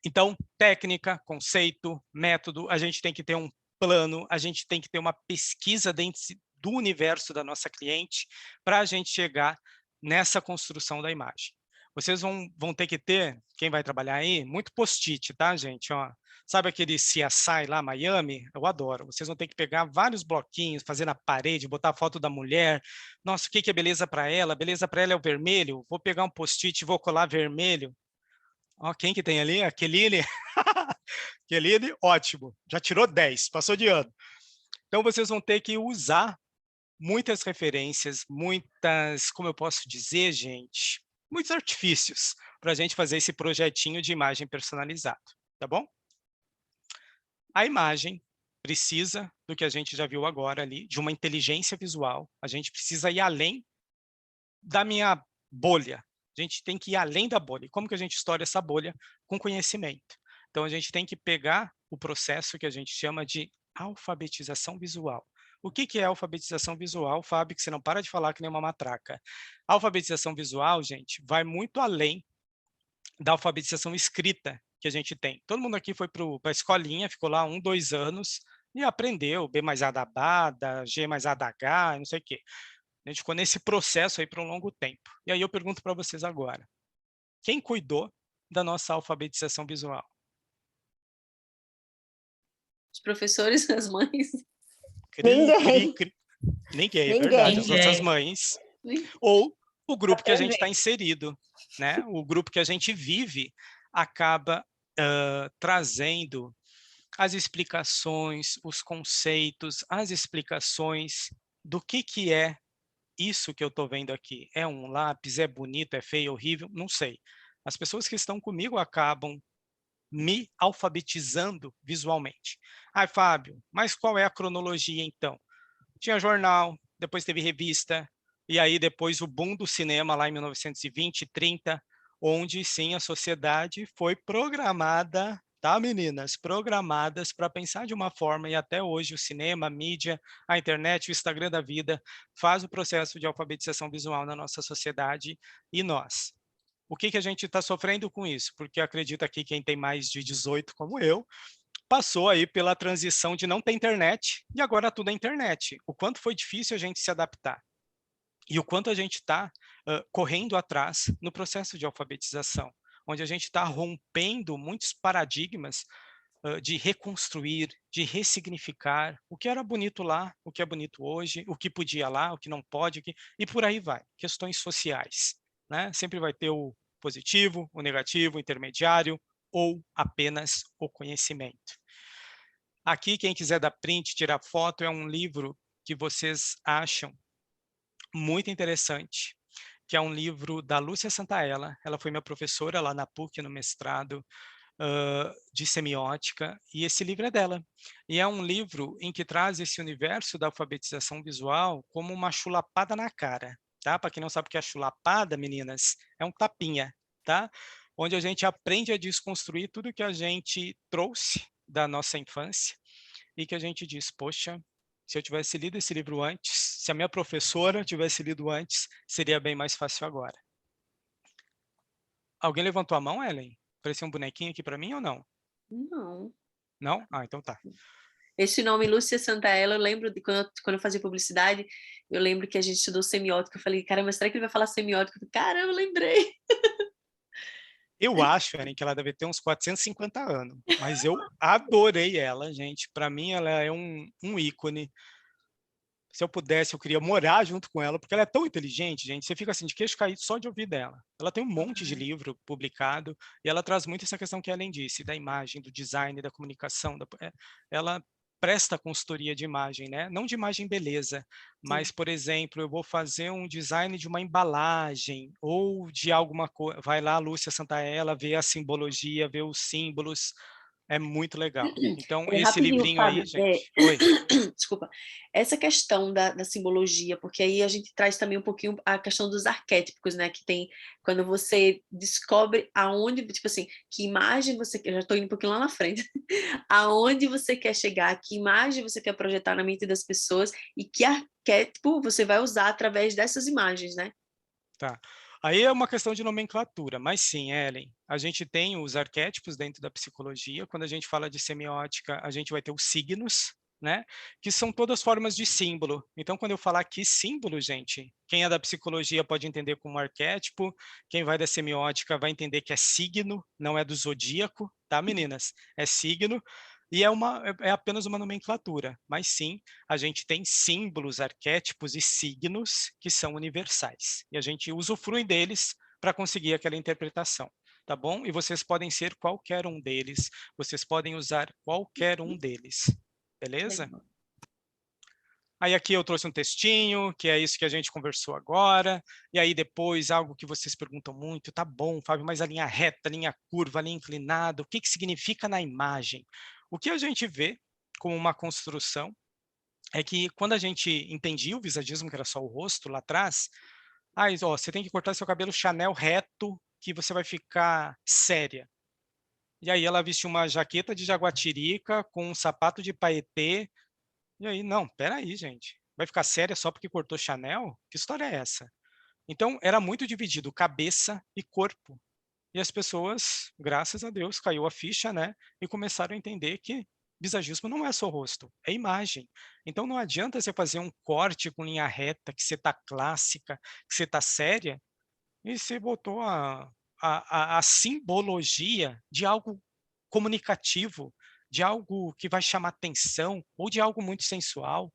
Então, técnica, conceito, método, a gente tem que ter um plano, a gente tem que ter uma pesquisa dentro do universo da nossa cliente para a gente chegar nessa construção da imagem. Vocês vão ter que ter, quem vai trabalhar aí, muito post-it, tá, gente? Ó, sabe aquele CSI lá, Miami? Eu adoro. Vocês vão ter que pegar vários bloquinhos, fazer na parede, botar a foto da mulher. Nossa, o que é beleza para ela? Beleza para ela é o vermelho? Vou pegar um post-it e vou colar vermelho. Ó, quem que tem ali? A Keline. Keline, ótimo. Já tirou 10, passou de ano. Então, vocês vão ter que usar muitas referências, muitas, como eu posso dizer, gente, muitos artifícios para a gente fazer esse projetinho de imagem personalizado, tá bom? A imagem precisa do que a gente já viu agora ali, de uma inteligência visual. A gente precisa ir além da minha bolha. A gente tem que ir além da bolha. Como que a gente estoura essa bolha? Com conhecimento. Então, a gente tem que pegar o processo que a gente chama de alfabetização visual. O que é alfabetização visual, Fábio, que você não para de falar que nem uma matraca? A alfabetização visual, gente, vai muito além da alfabetização escrita que a gente tem. Todo mundo aqui foi para a escolinha, ficou lá 1, 2 anos e aprendeu B mais A da Bada, G mais A da H, não sei o quê. A gente ficou nesse processo aí por um longo tempo. E aí eu pergunto para vocês agora, quem cuidou da nossa alfabetização visual? Os professores, as mães. Ninguém. Ninguém, é verdade. As nossas mães. Ou o grupo que a gente está inserido, né? O grupo que a gente vive acaba trazendo as explicações, os conceitos, as explicações do que é isso que eu estou vendo aqui. É um lápis, é bonito, é feio, é horrível, não sei. As pessoas que estão comigo acabam me alfabetizando visualmente. Ai, Fábio, mas qual é a cronologia então? Tinha jornal, depois teve revista, e aí depois o boom do cinema lá em 1920, 30, onde sim a sociedade foi programada, tá, meninas? Programadas para pensar de uma forma, e até hoje o cinema, a mídia, a internet, o Instagram da vida, faz o processo de alfabetização visual na nossa sociedade, e nós. O que a gente está sofrendo com isso? Porque acredito aqui quem tem mais de 18 como eu, passou aí pela transição de não ter internet, e agora tudo é internet. O quanto foi difícil a gente se adaptar. E o quanto a gente está correndo atrás no processo de alfabetização, onde a gente está rompendo muitos paradigmas de reconstruir, de ressignificar o que era bonito lá, o que é bonito hoje, o que podia lá, o que não pode, e por aí vai. Questões sociais, né? Sempre vai ter o positivo, o negativo, o intermediário, ou apenas o conhecimento. Aqui, quem quiser dar print, tirar foto, é um livro que vocês acham muito interessante, que é um livro da Lúcia Santaella. Ela foi minha professora lá na PUC, no mestrado de semiótica, e esse livro é dela. E é um livro em que traz esse universo da alfabetização visual como uma chulapada na cara, tá? Para quem não sabe o que é chulapada, meninas, é um tapinha, tá? Onde a gente aprende a desconstruir tudo que a gente trouxe da nossa infância e que a gente diz, poxa, se eu tivesse lido esse livro antes, se a minha professora tivesse lido antes, seria bem mais fácil agora. Alguém levantou a mão, Ellen? Parecia um bonequinho aqui para mim ou não? Não. Não? Ah, então tá. Esse nome, Lúcia Santaella, eu lembro de quando eu fazia publicidade, eu lembro que a gente estudou semiótica. Eu falei, caramba, será que ele vai falar semiótica? Eu falei, caramba, eu lembrei. Eu acho, Ellen, que ela deve ter uns 450 anos, mas eu adorei ela, gente. Para mim, ela é um ícone. Se eu pudesse, eu queria morar junto com ela, porque ela é tão inteligente, gente. Você fica assim, de queixo caído só de ouvir dela. Ela tem um monte de livro publicado, e ela traz muito essa questão que a Ellen disse, da imagem, do design, da comunicação. Ela presta consultoria de imagem, né? Não de imagem beleza, mas, por exemplo, eu vou fazer um design de uma embalagem, ou de alguma coisa. Vai lá, Lúcia Santaella, vê a simbologia, vê os símbolos. É muito legal. Então, esse Rapidinho, livrinho aí, Fábio, gente. Oi. desculpa, essa questão da simbologia, porque aí a gente traz também um pouquinho a questão dos arquétipos, né, que tem, quando você descobre aonde, tipo assim, que imagem você quer, eu já estou indo um pouquinho lá na frente, aonde você quer chegar, que imagem você quer projetar na mente das pessoas e que arquétipo você vai usar através dessas imagens, né? Tá. Aí é uma questão de nomenclatura, mas sim, Ellen, a gente tem os arquétipos dentro da psicologia. Quando a gente fala de semiótica, a gente vai ter os signos, né? Que são todas formas de símbolo. Então, quando eu falar aqui símbolo, gente, quem é da psicologia pode entender como arquétipo, quem vai da semiótica vai entender que é signo, não é do zodíaco, tá, meninas? É signo. E é apenas uma nomenclatura, mas sim, a gente tem símbolos, arquétipos e signos que são universais. E a gente usufrui deles para conseguir aquela interpretação, tá bom? E vocês podem ser qualquer um deles, vocês podem usar qualquer um deles, beleza? Aí aqui eu trouxe um textinho, que é isso que a gente conversou agora, e aí depois algo que vocês perguntam muito, tá bom, Fábio, mas a linha reta, a linha curva, a linha inclinada, o que significa na imagem? O que a gente vê como uma construção é que quando a gente entendia o visagismo, que era só o rosto lá atrás, ó, você tem que cortar seu cabelo Chanel reto, que você vai ficar séria. E aí ela vestiu uma jaqueta de jaguatirica com um sapato de paetê, e aí, não, peraí, gente. Vai ficar séria só porque cortou Chanel? Que história é essa? Então, era muito dividido cabeça e corpo. E as pessoas, graças a Deus, caiu a ficha, né? E começaram a entender que visagismo não é só rosto, é imagem. Então, não adianta você fazer um corte com linha reta, que você tá clássica, que você tá séria, e você botou a simbologia de algo comunicativo, de algo que vai chamar atenção, ou de algo muito sensual.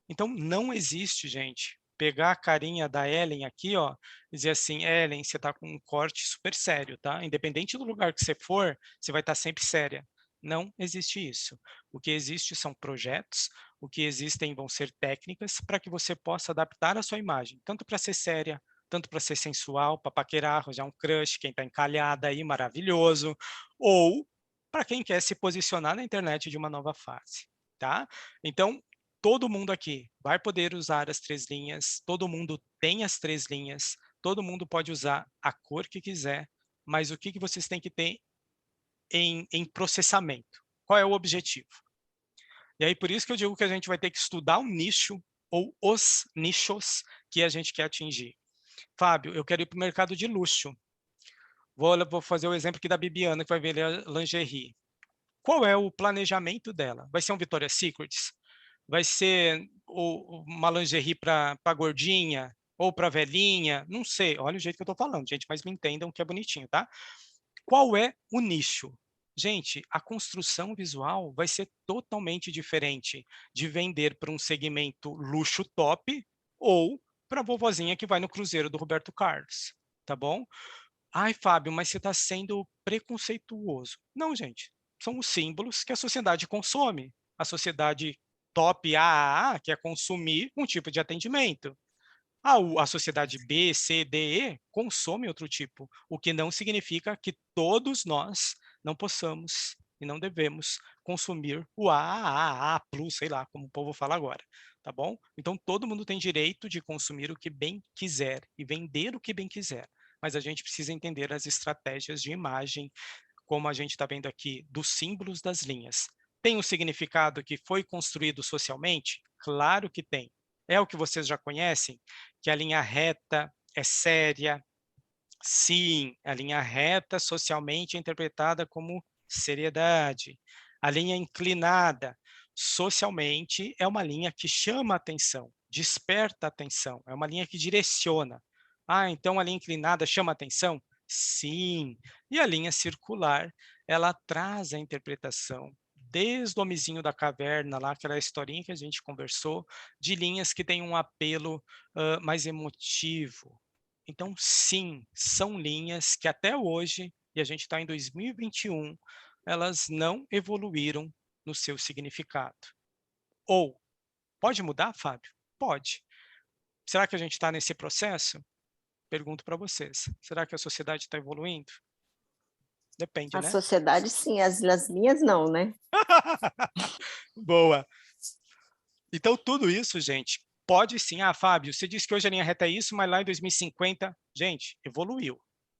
Então, não existe, gente, pegar a carinha da Ellen aqui, ó, e dizer assim, Ellen, você tá com um corte super sério, tá? Independente do lugar que você for, você vai estar sempre séria. Não existe isso. O que existe são projetos, o que existem vão ser técnicas para que você possa adaptar a sua imagem, tanto para ser séria, tanto para ser sensual, para paquerar, arranjar um crush, quem está encalhada aí, maravilhoso, ou para quem quer se posicionar na internet de uma nova fase, tá? Então, todo mundo aqui vai poder usar as 3 linhas, todo mundo tem as 3 linhas, todo mundo pode usar a cor que quiser, mas o que vocês têm que ter em processamento. Qual é o objetivo? E aí, por isso que eu digo que a gente vai ter que estudar um nicho ou os nichos que a gente quer atingir. Fábio, eu quero ir para o mercado de luxo. Vou fazer o exemplo aqui da Bibiana, que vai vender lingerie. Qual é o planejamento dela? Vai ser um Victoria's Secret? Vai ser uma lingerie para gordinha? Ou para velhinha? Não sei. Olha o jeito que eu estou falando, gente, mas me entendam que é bonitinho, tá? Qual é o nicho? Gente, a construção visual vai ser totalmente diferente de vender para um segmento luxo top ou para a vovozinha que vai no cruzeiro do Roberto Carlos, tá bom? Ai, Fábio, mas você está sendo preconceituoso. Não, gente. São os símbolos que a sociedade consome. A sociedade top AAA quer consumir um tipo de atendimento. A sociedade B, C, D, E consome outro tipo, o que não significa que todos nós não possamos e não devemos consumir o A+, sei lá, como o povo fala agora, tá bom? Então, todo mundo tem direito de consumir o que bem quiser e vender o que bem quiser, mas a gente precisa entender as estratégias de imagem, como a gente está vendo aqui, dos símbolos das linhas. Tem um significado que foi construído socialmente? Claro que tem. É o que vocês já conhecem? Que a linha reta é séria? Sim, a linha reta socialmente é interpretada como seriedade. A linha inclinada, socialmente, é uma linha que chama atenção, desperta atenção, é uma linha que direciona. Ah, então a linha inclinada chama atenção? Sim. E a linha circular, ela traz a interpretação desde o homenzinho da caverna, lá, aquela historinha que a gente conversou, de linhas que têm um apelo mais emotivo. Então, sim, são linhas que até hoje, e a gente está em 2021, elas não evoluíram no seu significado. Ou, pode mudar, Fábio? Pode. Será que a gente está nesse processo? Pergunto para vocês. Será que a sociedade está evoluindo? Depende, A né? sociedade, sim, as linhas não, né? Boa. Então, tudo isso, gente, pode sim. Ah, Fábio, você disse que hoje a linha reta é isso, mas lá em 2050, gente, evoluiu.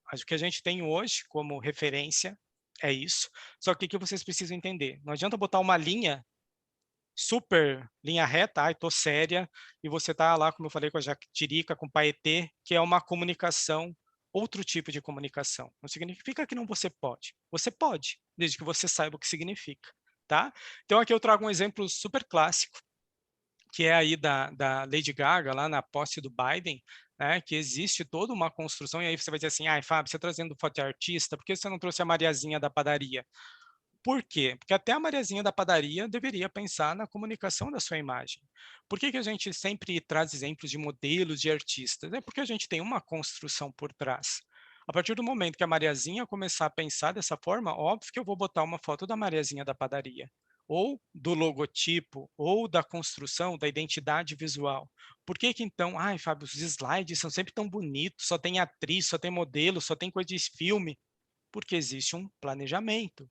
Mas o que a gente tem hoje como referência é isso. Só que o que vocês precisam entender? Não adianta botar uma linha, super linha reta, ai, tô séria, e você tá lá, como eu falei com a Jactirica, com o Paetê, que é uma comunicação, outro tipo de comunicação. Não significa que não você pode. Você pode, desde que você saiba o que significa, tá? Então, aqui eu trago um exemplo super clássico, que é aí da Lady Gaga, lá na posse do Biden, né, que existe toda uma construção, e aí você vai dizer assim, ai, Fábio, você trazendo foto de artista, por que você não trouxe a Mariazinha da padaria? Por quê? Porque até a Mariazinha da padaria deveria pensar na comunicação da sua imagem. Por que a gente sempre traz exemplos de modelos de artistas? É porque a gente tem uma construção por trás. A partir do momento que a Mariazinha começar a pensar dessa forma, óbvio que eu vou botar uma foto da Mariazinha da padaria, ou do logotipo, ou da construção, da identidade visual. Por que então, ai, Fábio, os slides são sempre tão bonitos, só tem atriz, só tem modelo, só tem coisa de filme? Porque existe um planejamento.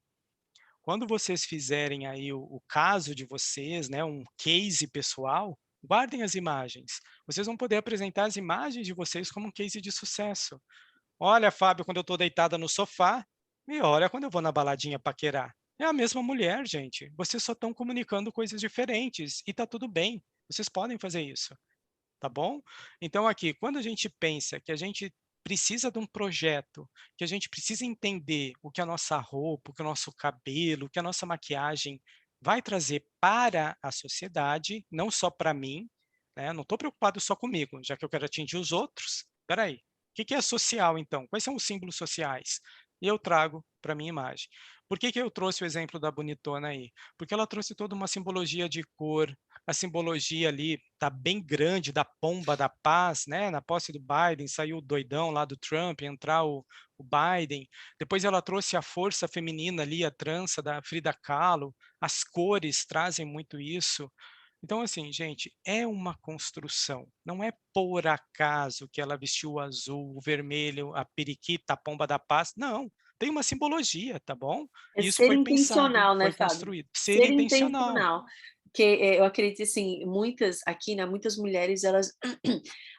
Quando vocês fizerem aí o caso de vocês, né, um case pessoal, guardem as imagens. Vocês vão poder apresentar as imagens de vocês como um case de sucesso. Olha, Fábio, quando eu estou deitada no sofá, e olha quando eu vou na baladinha paquerar. É a mesma mulher, gente. Vocês só estão comunicando coisas diferentes e tá tudo bem. Vocês podem fazer isso, tá bom? Então aqui, quando a gente pensa que a gente precisa de um projeto, que a gente precisa entender o que a nossa roupa, o que o nosso cabelo, o que a nossa maquiagem vai trazer para a sociedade, não só para mim, né? Não estou preocupado só comigo, já que eu quero atingir os outros. Espera aí, o que é social, então? Quais são os símbolos sociais? E eu trago para a minha imagem. Por que eu trouxe o exemplo da bonitona aí? Porque ela trouxe toda uma simbologia de cor, a simbologia ali está bem grande da pomba da paz, né? Na posse do Biden, saiu o doidão lá do Trump, entrar o Biden. Depois ela trouxe a força feminina ali, a trança da Frida Kahlo, as cores trazem muito isso. Então, assim, gente, é uma construção. Não é por acaso que ela vestiu o azul, o vermelho, a periquita, a pomba da paz. Não, tem uma simbologia, tá bom? É Isso ser foi pensado, intencional, né, foi Fábio? construído. Ser Ser intencional. intencional. Porque eu acredito, assim, muitas aqui, né, muitas mulheres, elas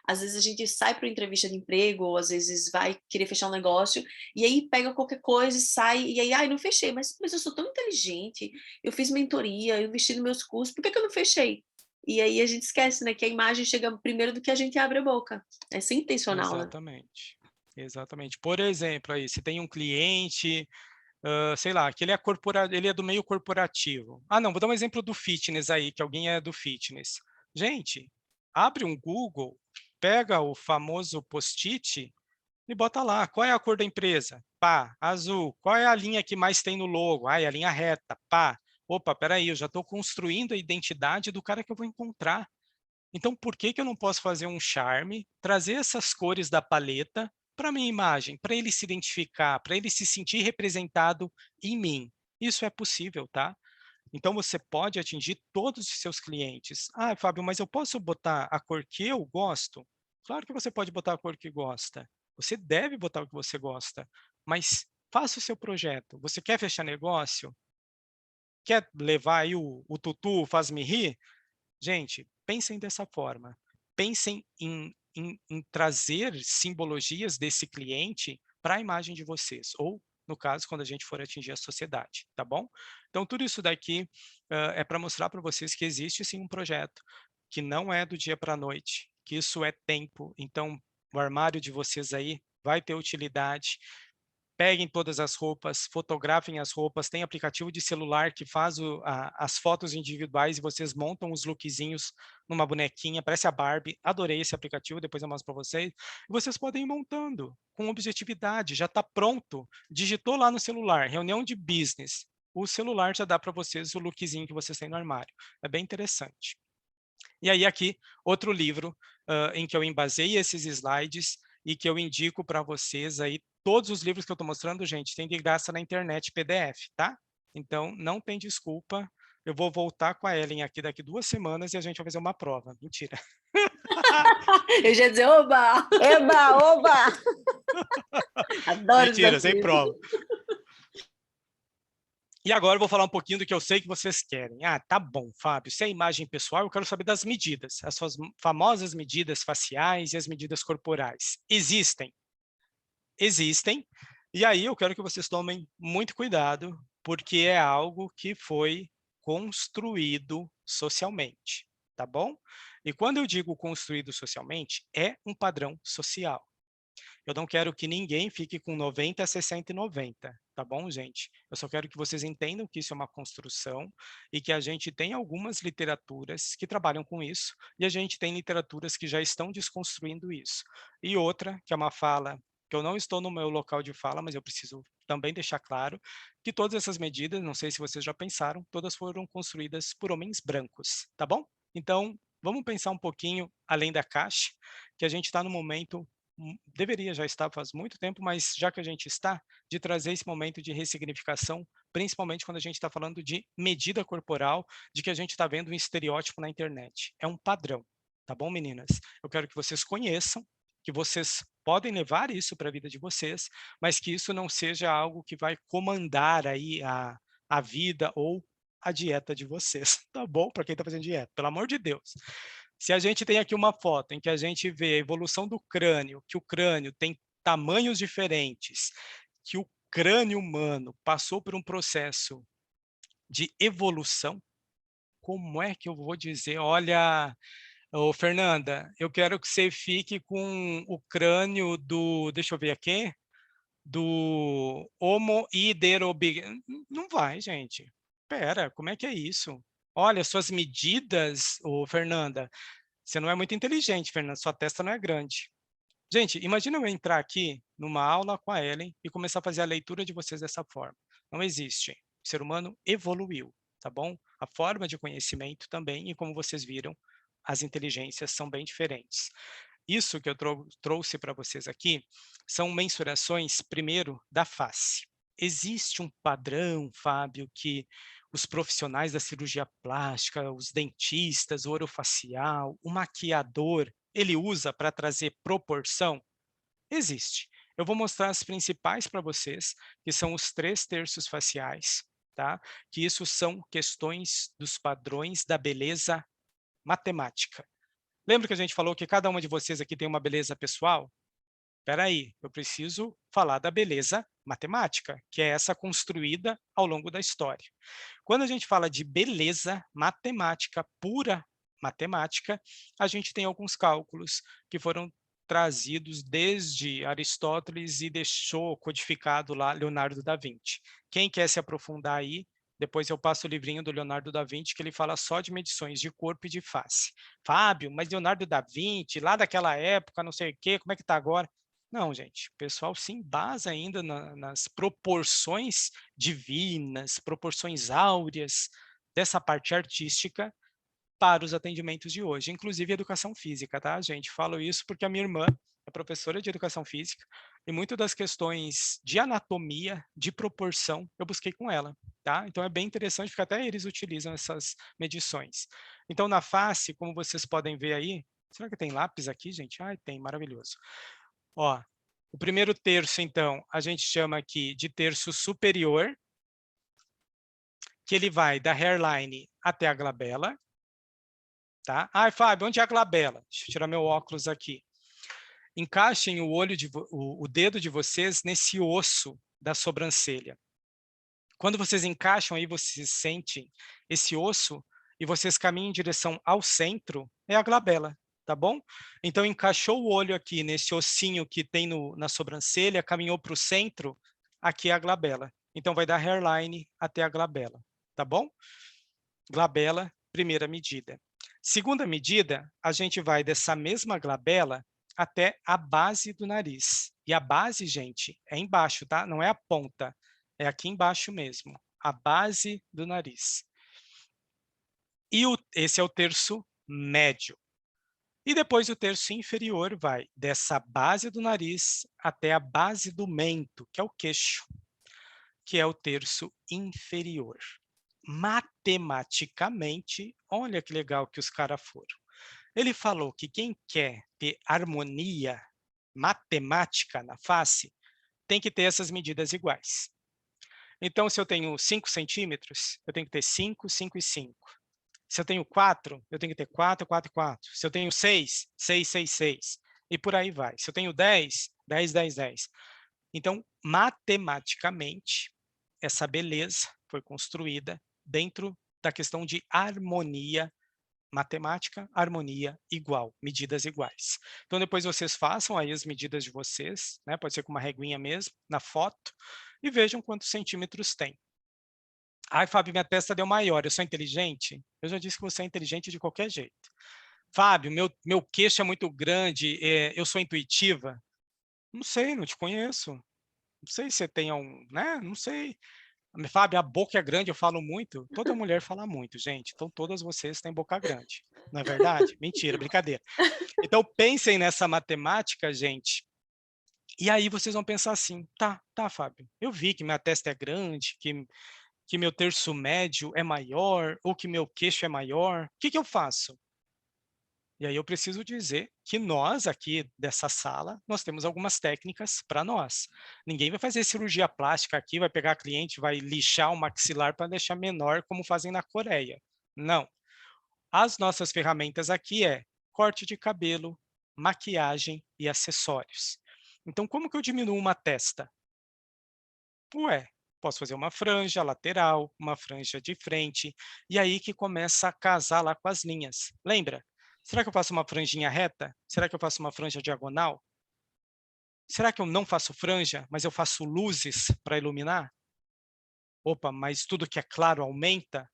Às vezes a gente sai para uma entrevista de emprego, ou às vezes vai querer fechar um negócio, e aí pega qualquer coisa e sai, e aí, ai, não fechei, mas eu sou tão inteligente, eu fiz mentoria, eu investi nos meus cursos, por que eu não fechei? E aí a gente esquece, né, que a imagem chega primeiro do que a gente abre a boca. É sem intencional, né? Exatamente. Exatamente. Por exemplo, aí, se tem um cliente, sei lá, que ele é do meio corporativo. Ah, não, vou dar um exemplo do fitness aí, que alguém é do fitness. Gente, abre um Google, pega o famoso post-it e bota lá, qual é a cor da empresa? Pá, azul. Qual é a linha que mais tem no logo? Ah, é a linha reta, pá. Opa, peraí, eu já estou construindo a identidade do cara que eu vou encontrar. Então, por que que eu não posso fazer um charme, trazer essas cores da paleta para a minha imagem, para ele se identificar, para ele se sentir representado em mim? Isso é possível, tá? Então, você pode atingir todos os seus clientes. Ah, Fábio, mas eu posso botar a cor que eu gosto? Claro que você pode botar a cor que gosta. Você deve botar o que você gosta, mas faça o seu projeto. Você quer fechar negócio? Quer levar aí o tutu, faz-me rir? Gente, pensem dessa forma. Pensem em trazer simbologias desse cliente para a imagem de vocês, ou, no caso, quando a gente for atingir a sociedade, tá bom? Então, tudo isso daqui é para mostrar para vocês que existe, sim, um projeto, que não é do dia para a noite, que isso é tempo. Então, o armário de vocês aí vai ter utilidade. Peguem todas as roupas, fotografem as roupas, tem aplicativo de celular que faz as fotos individuais e vocês montam os lookzinhos numa bonequinha, parece a Barbie, adorei esse aplicativo, depois eu mostro para vocês. E vocês podem ir montando com objetividade, já está pronto, digitou lá no celular, reunião de business, o celular já dá para vocês o lookzinho que vocês têm no armário, é bem interessante. E aí aqui, outro livro em que eu embasei esses slides e que eu indico para vocês aí, todos os livros que eu estou mostrando, gente, tem de graça na internet PDF, tá? Então, não tem desculpa, eu vou voltar com a Ellen aqui daqui 2 semanas e a gente vai fazer uma prova. Mentira. Eu já ia dizer, oba! Eba, oba! Adoro Mentira, sem desafio. prova. E agora eu vou falar um pouquinho do que eu sei que vocês querem. Ah, tá bom, Fábio, se é imagem pessoal, eu quero saber das medidas, as suas famosas medidas faciais e as medidas corporais. Existem? Existem. E aí eu quero que vocês tomem muito cuidado, porque é algo que foi construído socialmente, tá bom? E quando eu digo construído socialmente, é um padrão social. Eu não quero que ninguém fique com 90, 60 e 90, tá bom, gente? Eu só quero que vocês entendam que isso é uma construção e que a gente tem algumas literaturas que trabalham com isso e a gente tem literaturas que já estão desconstruindo isso. E outra, que é uma fala que eu não estou no meu local de fala, mas eu preciso também deixar claro que todas essas medidas, não sei se vocês já pensaram, todas foram construídas por homens brancos, tá bom? Então, vamos pensar um pouquinho além da caixa, que a gente está no momento deveria já estar faz muito tempo, mas já que a gente está, de trazer esse momento de ressignificação, principalmente quando a gente está falando de medida corporal, de que a gente está vendo um estereótipo na internet. É um padrão, tá bom, meninas? Eu quero que vocês conheçam, que vocês podem levar isso para a vida de vocês, mas que isso não seja algo que vai comandar aí a vida ou a dieta de vocês, tá bom? Para quem está fazendo dieta, pelo amor de Deus. Se a gente tem aqui uma foto em que a gente vê a evolução do crânio, que o crânio tem tamanhos diferentes, que o crânio humano passou por um processo de evolução, como é que eu vou dizer? Olha, ô Fernanda, eu quero que você fique com o crânio do, deixa eu ver aqui, do Homo heidelberg. Não vai, gente. Pera, como é que é isso? Olha, suas medidas, ô Fernanda, você não é muito inteligente, Fernanda, sua testa não é grande. Gente, imagina eu entrar aqui numa aula com a Ellen e começar a fazer a leitura de vocês dessa forma. Não existe. O ser humano evoluiu, tá bom? A forma de conhecimento também, e como vocês viram, as inteligências são bem diferentes. Isso que eu trouxe para vocês aqui são mensurações, primeiro, da face. Existe um padrão, Fábio, que os profissionais da cirurgia plástica, os dentistas, o orofacial, o maquiador, ele usa para trazer proporção? Existe. Eu vou mostrar as principais para vocês, que são os 3 terços faciais, tá? Que isso são questões dos padrões da beleza matemática. Lembra que a gente falou que cada uma de vocês aqui tem uma beleza pessoal? Espera aí, eu preciso falar da beleza matemática, que é essa construída ao longo da história. Quando a gente fala de beleza matemática, pura matemática, a gente tem alguns cálculos que foram trazidos desde Aristóteles e deixou codificado lá Leonardo da Vinci. Quem quer se aprofundar aí, depois eu passo o livrinho do Leonardo da Vinci, que ele fala só de medições de corpo e de face. Fábio, mas Leonardo da Vinci, lá daquela época, não sei o quê, como é que está agora? Não, gente, o pessoal se embasa ainda nas proporções divinas, proporções áureas dessa parte artística para os atendimentos de hoje, inclusive educação física, tá, gente? Falo isso porque a minha irmã é professora de educação física e muitas das questões de anatomia, de proporção, eu busquei com ela, tá? Então é bem interessante porque até eles utilizam essas medições. Então na face, como vocês podem ver aí, será que tem lápis aqui, gente? Ai, tem, maravilhoso. Ó, o primeiro terço, então, a gente chama aqui de terço superior, que ele vai da hairline até a glabela, tá? Ai, Fábio, onde é a glabela? Deixa eu tirar meu óculos aqui. Encaixem o dedo de vocês nesse osso da sobrancelha. Quando vocês encaixam aí, vocês sentem esse osso e vocês caminham em direção ao centro, é a glabela, tá bom? Então, encaixou o olho aqui nesse ossinho que tem na sobrancelha, caminhou para o centro, aqui é a glabela. Então, vai da hairline até a glabela, tá bom? Glabela, primeira medida. Segunda medida, a gente vai dessa mesma glabela até a base do nariz. E a base, gente, é embaixo, tá? Não é a ponta, é aqui embaixo mesmo, a base do nariz. E esse é o terço médio. E depois o terço inferior vai dessa base do nariz até a base do mento, que é o queixo, que é o terço inferior. Matematicamente, olha que legal que os caras foram. Ele falou que quem quer ter harmonia matemática na face tem que ter essas medidas iguais. Então, se eu tenho 5 centímetros, eu tenho que ter 5, 5 e 5. Se eu tenho 4, eu tenho que ter 4, 4 e 4. Se eu tenho 6, 6, 6, 6. E por aí vai. Se eu tenho 10, 10, 10, 10. Então, matematicamente, essa beleza foi construída dentro da questão de harmonia matemática, harmonia igual, medidas iguais. Então, depois vocês façam aí as medidas de vocês, né? Pode ser com uma reguinha mesmo, na foto, e vejam quantos centímetros tem. Ai, Fábio, minha testa deu maior, eu sou inteligente? Eu já disse que você é inteligente de qualquer jeito. Fábio, meu queixo é muito grande, eu sou intuitiva? Não sei, não te conheço. Não sei se você tem né? Não sei. Fábio, a boca é grande, eu falo muito. Toda mulher fala muito, gente. Então, todas vocês têm boca grande. Não é verdade? Mentira, brincadeira. Então, pensem nessa matemática, gente. E aí vocês vão pensar assim, tá, Fábio, eu vi que minha testa é grande, que meu terço médio é maior, ou que meu queixo é maior. O que eu faço? E aí eu preciso dizer que nós aqui dessa sala, nós temos algumas técnicas para nós. Ninguém vai fazer cirurgia plástica aqui, vai pegar a cliente, vai lixar o maxilar para deixar menor, como fazem na Coreia. Não. As nossas ferramentas aqui é corte de cabelo, maquiagem e acessórios. Então, como que eu diminuo uma testa? Ué, posso fazer uma franja lateral, uma franja de frente, e aí que começa a casar lá com as linhas. Lembra? Será que eu faço uma franjinha reta? Será que eu faço uma franja diagonal? Será que eu não faço franja, mas eu faço luzes para iluminar? Opa, mas tudo que é claro aumenta?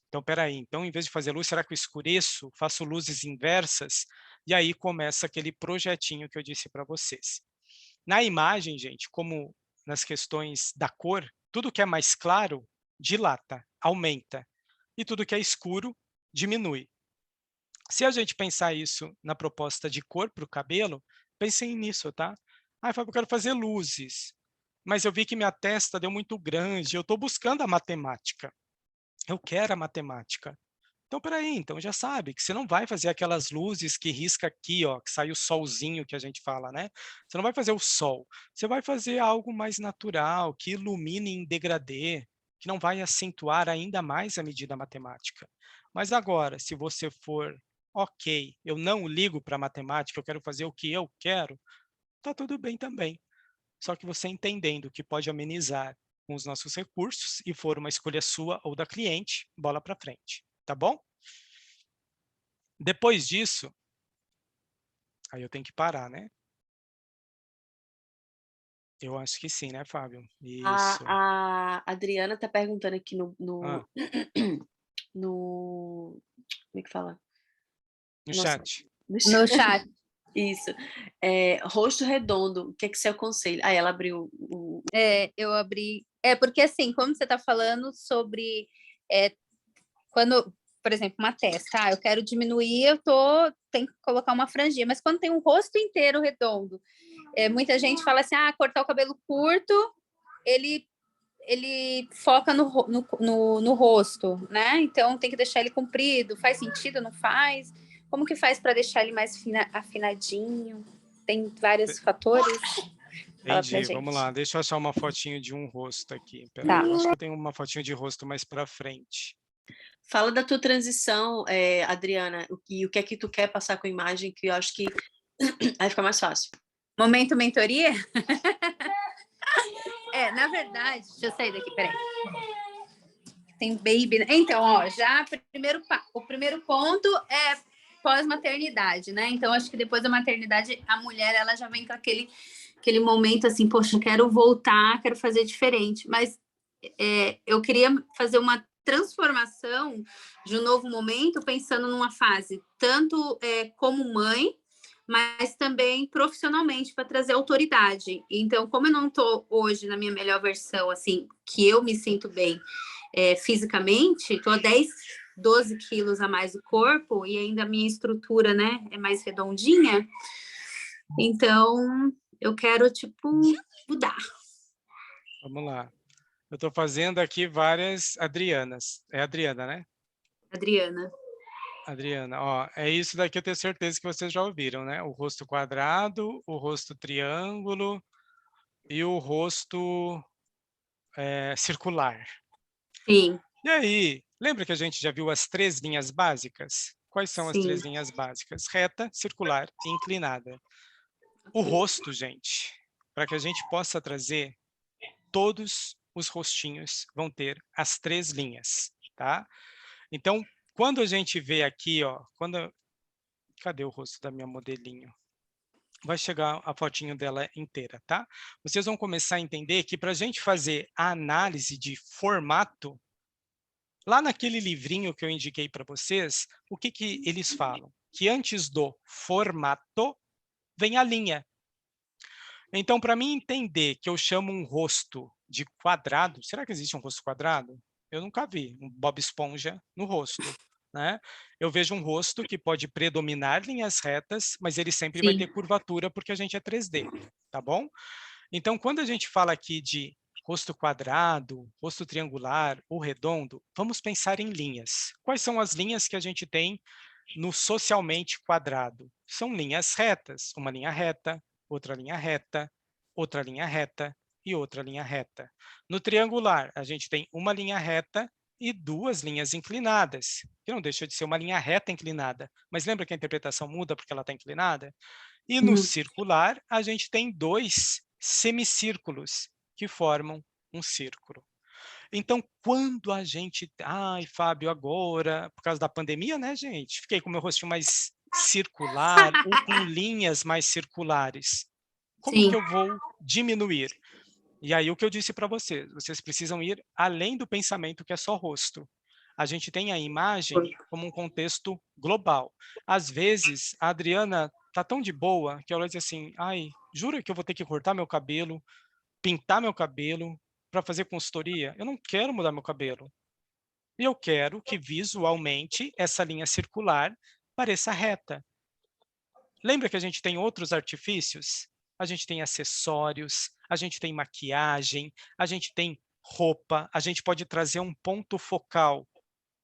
Então, espera aí. Então, em vez de fazer luz, será que eu escureço? Faço luzes inversas? E aí começa aquele projetinho que eu disse para vocês. Na imagem, gente, como nas questões da cor, tudo que é mais claro dilata, aumenta. E tudo que é escuro diminui. Se a gente pensar isso na proposta de cor para o cabelo, pensem nisso, tá? Ah, Fábio, eu quero fazer luzes, mas eu vi que minha testa deu muito grande, eu estou buscando a matemática. Eu quero a matemática. Então, peraí, então já sabe que você não vai fazer aquelas luzes que risca aqui, ó, que sai o solzinho que a gente fala, né? Você não vai fazer o sol. Você vai fazer algo mais natural, que ilumine em degradê, que não vai acentuar ainda mais a medida matemática. Mas agora, se você for ok, eu não ligo para matemática, eu quero fazer o que eu quero, tá tudo bem também. Só que você entendendo que pode amenizar com os nossos recursos e for uma escolha sua ou da cliente, bola para frente, tá bom? Depois disso, aí eu tenho que parar, né? Eu acho que sim, né, Fábio? Isso. A Adriana tá perguntando aqui Ah, no como é que fala? no Nossa, chat. no No chat. chat. Isso. Rosto redondo, o que é que você aconselha? Ah, ela abriu o Eu abri. Porque assim, como você está falando sobre quando, por exemplo, uma testa, eu quero diminuir, tenho que colocar uma franjinha, mas quando tem um rosto inteiro redondo, muita gente fala assim, cortar o cabelo curto, ele foca no rosto, né? Então tem que deixar ele comprido. Faz sentido, não faz? Como que faz para deixar ele mais afinadinho? Tem vários fatores. Fala pra Entendi, vamos gente. lá, deixa eu achar uma fotinho de um rosto aqui. Peraí, Tá. eu acho que eu tenho uma fotinho de rosto mais para frente. Fala da tua transição, Adriana, o que é que tu quer passar com a imagem, que eu acho que aí fica mais fácil. Momento mentoria? Na verdade, deixa eu sair daqui, peraí. Tem baby, né? Então, já o primeiro ponto é pós-maternidade, né? Então, acho que depois da maternidade, a mulher, ela já vem com aquele momento assim, poxa, quero voltar, quero fazer diferente. Mas eu queria fazer uma transformação de um novo momento, pensando numa fase tanto como mãe, mas também profissionalmente para trazer autoridade. Então, como eu não estou hoje na minha melhor versão, assim, que eu me sinto bem fisicamente, estou a 10, 12 quilos a mais do corpo e ainda a minha estrutura, né, é mais redondinha. Então, eu quero, mudar. Vamos lá. Eu estou fazendo aqui várias Adrianas. É Adriana, né? Adriana. Adriana, ó, é isso daqui eu tenho certeza que vocês já ouviram, né? O rosto quadrado, o rosto triângulo e o rosto circular. Sim. E aí, lembra que a gente já viu as 3 linhas básicas? Quais são as 3 Sim. linhas básicas? Reta, circular e inclinada. O rosto, gente, para que a gente possa trazer, todos os rostinhos vão ter as 3 linhas, tá? Então, quando a gente vê aqui, ó, cadê o rosto da minha modelinho? Vai chegar a fotinho dela inteira, tá? Vocês vão começar a entender que para a gente fazer a análise de formato, lá naquele livrinho que eu indiquei para vocês, o que eles falam? Que antes do formato vem a linha. Então, para mim entender que eu chamo um rosto de quadrado, será que existe um rosto quadrado? Eu nunca vi um Bob Esponja no rosto, né? Eu vejo um rosto que pode predominar linhas retas, mas ele sempre vai Sim. ter curvatura porque a gente é 3D, tá bom? Então, quando a gente fala aqui de rosto quadrado, rosto triangular ou redondo, vamos pensar em linhas. Quais são as linhas que a gente tem no socialmente quadrado? São linhas retas, uma linha reta, outra linha reta, outra linha reta e outra linha reta. No triangular, a gente tem uma linha reta e 2 linhas inclinadas, que não deixa de ser uma linha reta inclinada. Mas lembra que a interpretação muda porque ela está inclinada? E no circular, a gente tem 2 semicírculos que formam um círculo. Então, quando a gente... Ai, Fábio, agora, por causa da pandemia, né, gente? Fiquei com o meu rostinho mais circular ou com linhas mais circulares. Como Sim. que eu vou diminuir? E aí, o que eu disse para vocês precisam ir além do pensamento que é só rosto. A gente tem a imagem como um contexto global. Às vezes, a Adriana tá tão de boa que ela diz assim, ai, jura que eu vou ter que cortar meu cabelo, pintar meu cabelo para fazer consultoria? Eu não quero mudar meu cabelo. E eu quero que visualmente essa linha circular pareça reta. Lembra que a gente tem outros artifícios? A gente tem acessórios, a gente tem maquiagem, a gente tem roupa, a gente pode trazer um ponto focal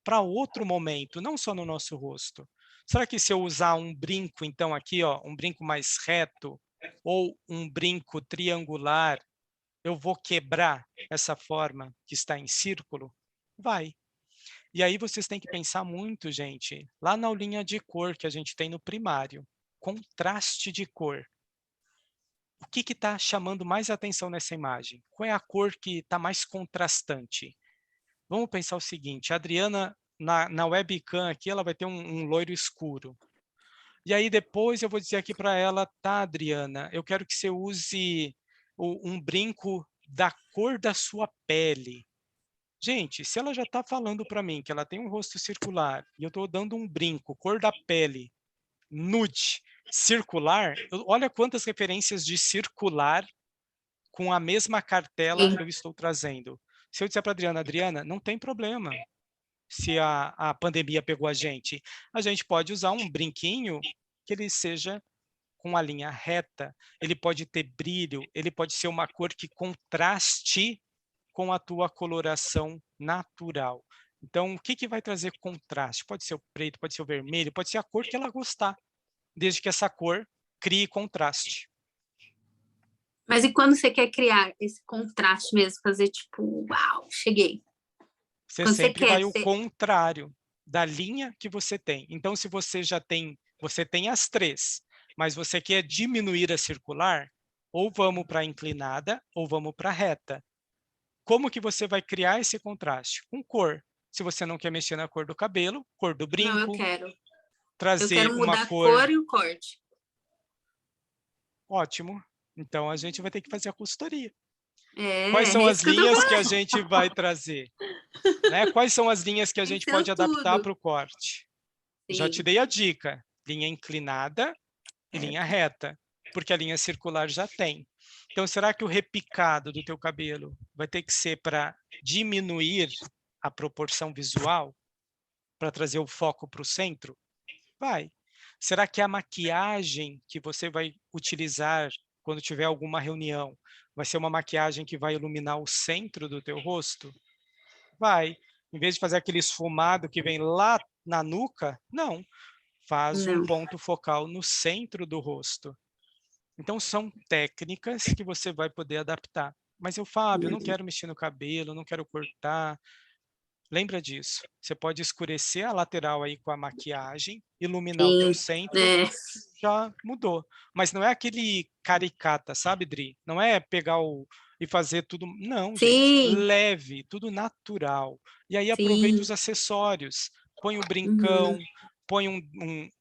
para outro momento, não só no nosso rosto. Será que se eu usar um brinco, então, aqui, ó, um brinco mais reto, ou um brinco triangular, eu vou quebrar essa forma que está em círculo? Vai. E aí vocês têm que pensar muito, gente, lá na aulinha de cor que a gente tem no primário, contraste de cor. O que está chamando mais atenção nessa imagem? Qual é a cor que está mais contrastante? Vamos pensar o seguinte, a Adriana, na webcam aqui, ela vai ter um loiro escuro. E aí depois eu vou dizer aqui para ela, tá, Adriana, eu quero que você use um brinco da cor da sua pele. Gente, se ela já está falando para mim que ela tem um rosto circular e eu estou dando um brinco, cor da pele, nude, circular, olha quantas referências de circular com a mesma cartela Sim. eu estou trazendo. Se eu disser para Adriana, Adriana, não tem problema se a pandemia pegou a gente pode usar um brinquinho que ele seja com a linha reta, ele pode ter brilho, ele pode ser uma cor que contraste com a tua coloração natural. Então, o que vai trazer contraste? Pode ser o preto, pode ser o vermelho, pode ser a cor que ela gostar, desde que essa cor crie contraste. Mas e quando você quer criar esse contraste mesmo, fazer tipo, uau, cheguei. Você Quando sempre vai o você... contrário da linha que você tem. Então, se você você tem as 3, mas você quer diminuir a circular, ou vamos para a inclinada, ou vamos para a reta. Como que você vai criar esse contraste? Com cor. Se você não quer mexer na cor do cabelo, cor do brinco. Não, eu quero. Trazer Eu quero uma mudar a cor... cor e o corte. Ótimo. Então, a gente vai ter que fazer a consultoria. Quais É são as isso que eu tô linhas que a falando. gente vai trazer? Né? Quais são as linhas que a gente pode adaptar para o corte? Já te Sim. dei a dica. Linha inclinada e linha reta. Porque a linha circular já tem. Então, será que o repicado do teu cabelo vai ter que ser para diminuir a proporção visual? Para trazer o foco para o centro? Vai. Será que a maquiagem que você vai utilizar quando tiver alguma reunião vai ser uma maquiagem que vai iluminar o centro do teu rosto? Vai. Em vez de fazer aquele esfumado que vem lá na nuca, não. Faz um Não. ponto focal no centro do rosto. Então, são técnicas que você vai poder adaptar. Mas eu, Fábio, eu não quero mexer no cabelo, não quero cortar. Lembra disso. Você pode escurecer a lateral aí com a maquiagem, iluminar o teu Sim. centro, É. já mudou. Mas não é aquele caricata, sabe, Dri? Não é pegar e fazer tudo... Não, gente. Sim. Leve, tudo natural. E aí aproveita Sim. os acessórios. Põe o brincão, Uhum. põe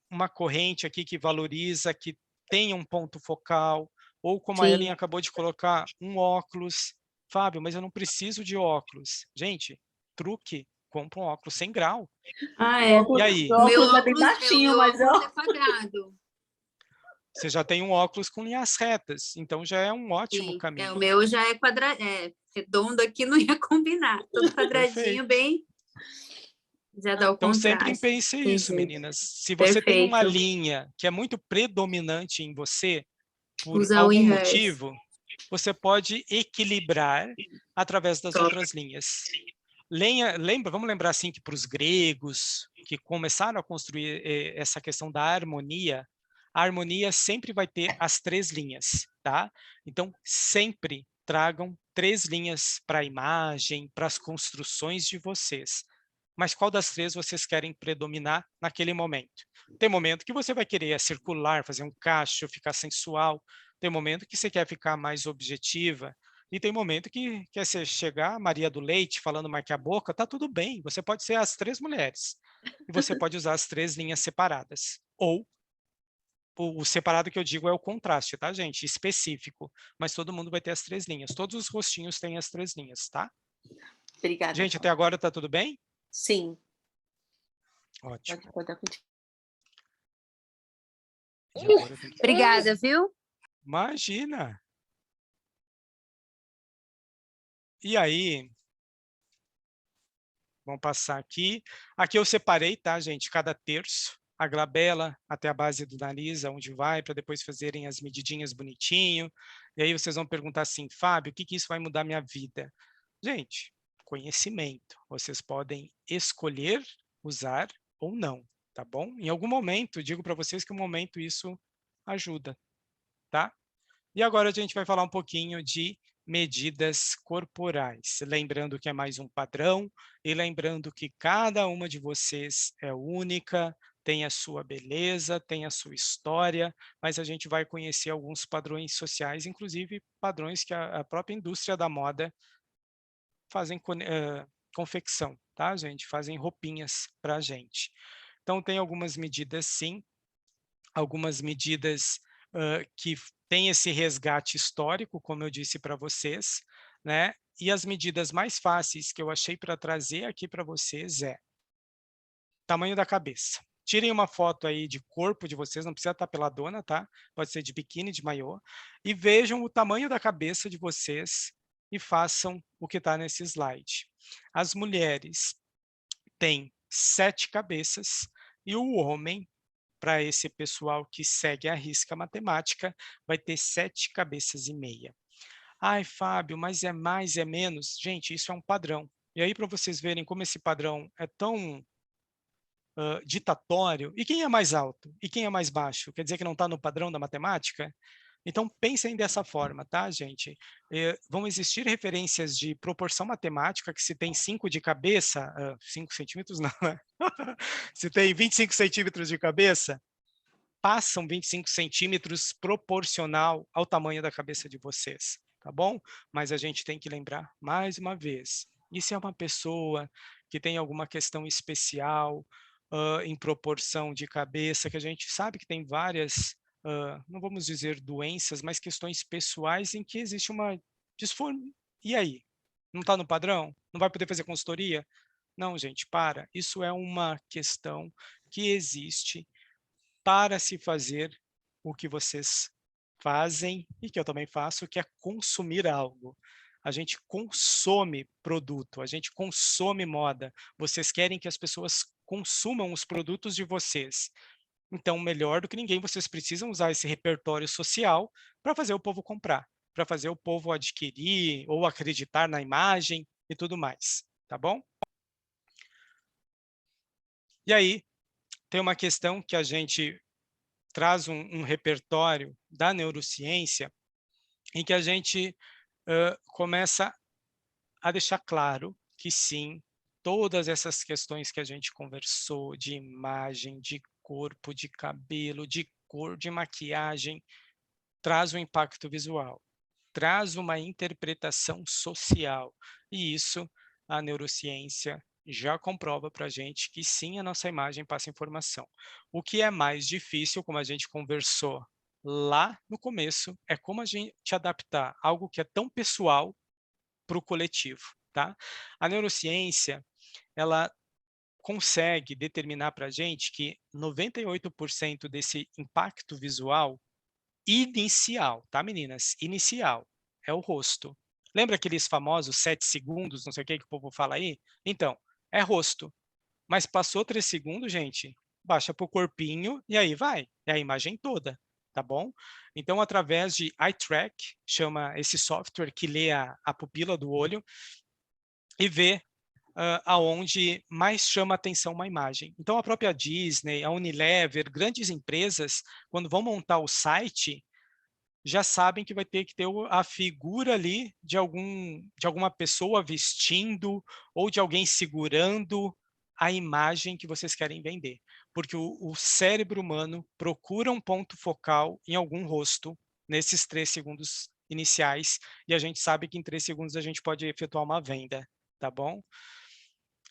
uma corrente aqui que valoriza, que tenha um ponto focal. Ou como a Sim. Ellen acabou de colocar, um óculos. Fábio, mas eu não preciso de óculos. Gente, truque, compra um óculos 100 grau. Ah, Meu é. óculos, E aí? meu óculos é bem baixinho, meu mas óculos é quadrado. Você já tem um óculos com linhas retas, então já é um ótimo Sim. caminho. O meu já é quadrado. Redondo aqui não ia combinar. Todo quadradinho, Perfeito. bem. Já dá o Então sempre contraste. pense isso, Entendi. meninas. Se você tem uma Perfeito. linha que é muito predominante em você, por Usar o algum inverse. motivo, você pode equilibrar através das Top. outras linhas. Vamos lembrar assim que para os gregos, que começaram a construir essa questão da harmonia, a harmonia sempre vai ter as 3 linhas, tá? Então, sempre tragam 3 linhas para a imagem, para as construções de vocês. Mas qual das 3 vocês querem predominar naquele momento? Tem momento que você vai querer circular, fazer um cacho, ficar sensual. Tem momento que você quer ficar mais objetiva. E tem momento que quer você chegar, Maria do Leite, falando marque a boca, tá tudo bem. Você pode ser as 3 mulheres. E você pode usar as 3 linhas separadas. Ou o separado que eu digo é o contraste, tá, gente? Específico. Mas todo mundo vai ter as 3 linhas. Todos os rostinhos têm as 3 linhas, tá? Obrigada. Gente, até agora tá tudo bem? Sim. Ótimo. Pode contar contigo. E agora eu tenho que... Obrigada, viu? Imagina! E aí, vamos passar aqui. Aqui eu separei, tá, gente? Cada terço, a glabela até a base do nariz, aonde vai, para depois fazerem as medidinhas bonitinho. E aí vocês vão perguntar assim, Fábio, o que isso vai mudar minha vida? Gente, conhecimento. Vocês podem escolher usar ou não, tá bom? Em algum momento, digo para vocês que um momento isso ajuda, tá? E agora a gente vai falar um pouquinho de medidas corporais. Lembrando que é mais um padrão e lembrando que cada uma de vocês é única, tem a sua beleza, tem a sua história, mas a gente vai conhecer alguns padrões sociais, inclusive padrões que a própria indústria da moda fazem confecção, tá, gente? Fazem roupinhas para a gente. Então, tem algumas medidas, sim, algumas medidas que têm esse resgate histórico, como eu disse para vocês, né? E as medidas mais fáceis que eu achei para trazer aqui para vocês é tamanho da cabeça. Tirem uma foto aí de corpo de vocês, não precisa estar peladona, tá? Pode ser de biquíni, de maiô, e vejam o tamanho da cabeça de vocês e façam o que está nesse slide. As mulheres têm 7 cabeças e o homem, para esse pessoal que segue a risca matemática, vai ter 7 cabeças e meia. Ai, Fábio, mas é mais, é menos? Gente, isso é um padrão. E aí, para vocês verem como esse padrão é tão ditatório, e quem é mais alto? E quem é mais baixo? Quer dizer que não está no padrão da matemática? Então, pensem dessa forma, tá, gente? Vão existir referências de proporção matemática, que se tem 5 de cabeça, 5 centímetros não, né? Se tem 25 centímetros de cabeça, passam 25 centímetros proporcional ao tamanho da cabeça de vocês, tá bom? Mas a gente tem que lembrar, mais uma vez, e se é uma pessoa que tem alguma questão especial, em proporção de cabeça, que a gente sabe que tem várias, não vamos dizer doenças, mas questões pessoais em que existe uma disformia. E aí? Não está no padrão? Não vai poder fazer consultoria? Não, gente, para. Isso é uma questão que existe para se fazer o que vocês fazem e que eu também faço, que é consumir algo. A gente consome produto, a gente consome moda. Vocês querem que as pessoas consumam os produtos de vocês. Então, melhor do que ninguém, vocês precisam usar esse repertório social para fazer o povo comprar, para fazer o povo adquirir ou acreditar na imagem e tudo mais, tá bom? E aí, tem uma questão que a gente traz um repertório da neurociência em que a gente começa a deixar claro que sim, todas essas questões que a gente conversou, de imagem, de corpo, de cabelo, de cor, de maquiagem, traz um impacto visual, traz uma interpretação social, e isso a neurociência já comprova para a gente que sim, a nossa imagem passa informação. O que é mais difícil, como a gente conversou lá no começo, é como a gente adaptar algo que é tão pessoal para o coletivo, tá? A neurociência, ela consegue determinar para a gente que 98% desse impacto visual inicial, tá, meninas? Inicial, é o rosto. Lembra aqueles famosos 7 segundos, não sei o que o povo fala aí? Então, é rosto. Mas passou 3 segundos, gente, baixa para o corpinho e aí vai, é a imagem toda, tá bom? Então, através de eye track, chama esse software que lê a pupila do olho e vê aonde mais chama atenção uma imagem. Então, a própria Disney, a Unilever, grandes empresas, quando vão montar o site, já sabem que vai ter que ter a figura ali de alguma pessoa vestindo ou de alguém segurando a imagem que vocês querem vender. Porque o cérebro humano procura um ponto focal em algum rosto nesses 3 segundos iniciais e a gente sabe que em 3 segundos a gente pode efetuar uma venda, tá bom?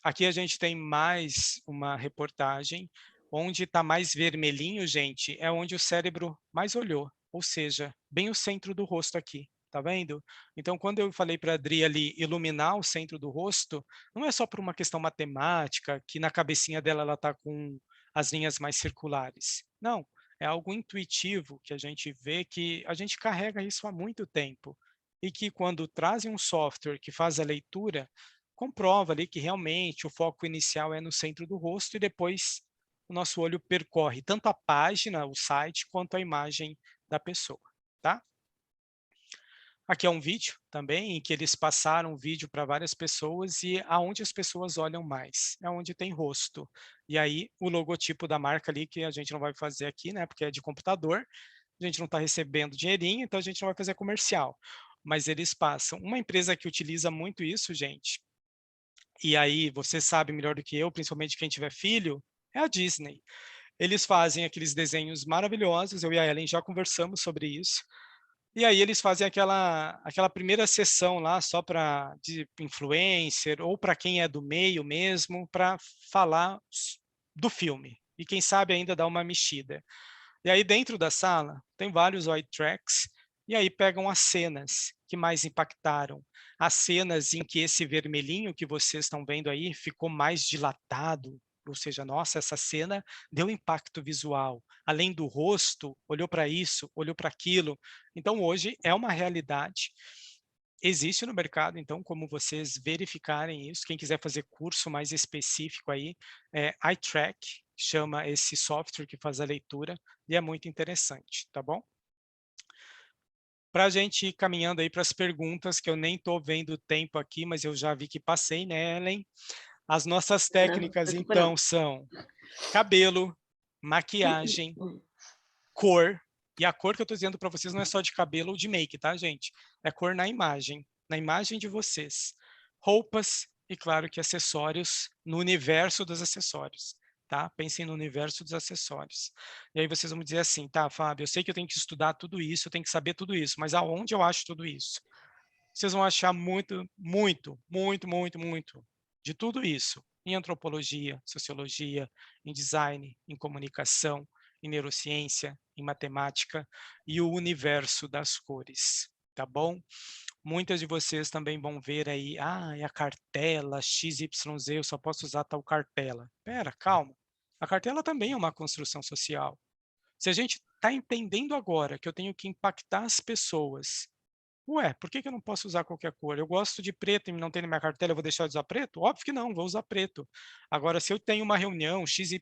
Aqui a gente tem mais uma reportagem onde está mais vermelhinho, gente, é onde o cérebro mais olhou, ou seja, bem o centro do rosto aqui, tá vendo? Então, quando eu falei para a Adri ali iluminar o centro do rosto, não é só por uma questão matemática, que na cabecinha dela ela está com as linhas mais circulares. Não, é algo intuitivo que a gente vê que a gente carrega isso há muito tempo e que quando trazem um software que faz a leitura, comprova ali que realmente o foco inicial é no centro do rosto e depois o nosso olho percorre tanto a página, o site, quanto a imagem da pessoa, tá? Aqui é um vídeo também em que eles passaram o vídeo para várias pessoas e aonde as pessoas olham mais, é onde tem rosto. E aí o logotipo da marca ali, que a gente não vai fazer aqui, né, porque é de computador, a gente não está recebendo dinheirinho, então a gente não vai fazer comercial. mas eles passam. Uma empresa que utiliza muito isso, gente, e aí você sabe melhor do que eu, principalmente quem tiver filho, é a Disney. Eles fazem aqueles desenhos maravilhosos, eu e a Ellen já conversamos sobre isso, e aí eles fazem aquela primeira sessão lá só para de influencer ou para quem é do meio mesmo, para falar do filme. E quem sabe ainda dar uma mexida. E aí dentro da sala tem vários white tracks e aí pegam as cenas que mais impactaram, as cenas em que esse vermelhinho que vocês estão vendo aí ficou mais dilatado, ou seja, nossa, essa cena deu impacto visual. Além do rosto, olhou para isso, olhou para aquilo. Então, hoje é uma realidade. Existe no mercado, então, como vocês verificarem isso, quem quiser fazer curso mais específico aí, Eye Track, chama esse software que faz a leitura, e é muito interessante, tá bom? Para a gente ir caminhando aí para as perguntas, que eu nem estou vendo o tempo aqui, mas eu já vi que passei, né, Ellen? As nossas técnicas, Não, então, são cabelo, maquiagem, cor, e a cor que eu estou dizendo para vocês não é só de cabelo ou de make, tá, gente? É cor na imagem de vocês. Roupas e, claro, que acessórios no universo dos acessórios, tá? Pensem no universo dos acessórios. E aí vocês vão dizer assim, tá, Fábio, eu sei que eu tenho que estudar tudo isso, eu tenho que saber tudo isso, mas aonde eu acho tudo isso? Vocês vão achar muito, muito, muito, muito, muito de tudo isso em antropologia, sociologia, em design, em comunicação, em neurociência, em matemática e o universo das cores, tá bom? Muitas de vocês também vão ver aí, é a cartela XYZ, eu só posso usar tal cartela. Pera, calma. A cartela também é uma construção social. Se a gente está entendendo agora que eu tenho que impactar as pessoas, ué, por que eu não posso usar qualquer cor? Eu gosto de preto e não tem na minha cartela, eu vou deixar de usar preto? Óbvio que não, vou usar preto. Agora, se eu tenho uma reunião XYZ,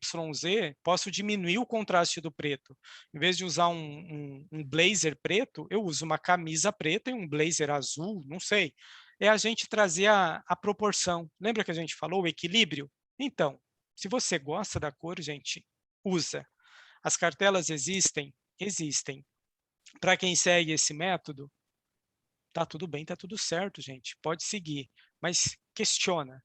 posso diminuir o contraste do preto. Em vez de usar um blazer preto, eu uso uma camisa preta e um blazer azul, não sei. É a gente trazer a proporção. Lembra que a gente falou o equilíbrio? Então, se você gosta da cor, gente, usa. As cartelas existem? Existem. Para quem segue esse método, tá tudo bem, tá tudo certo, gente. Pode seguir, mas questiona.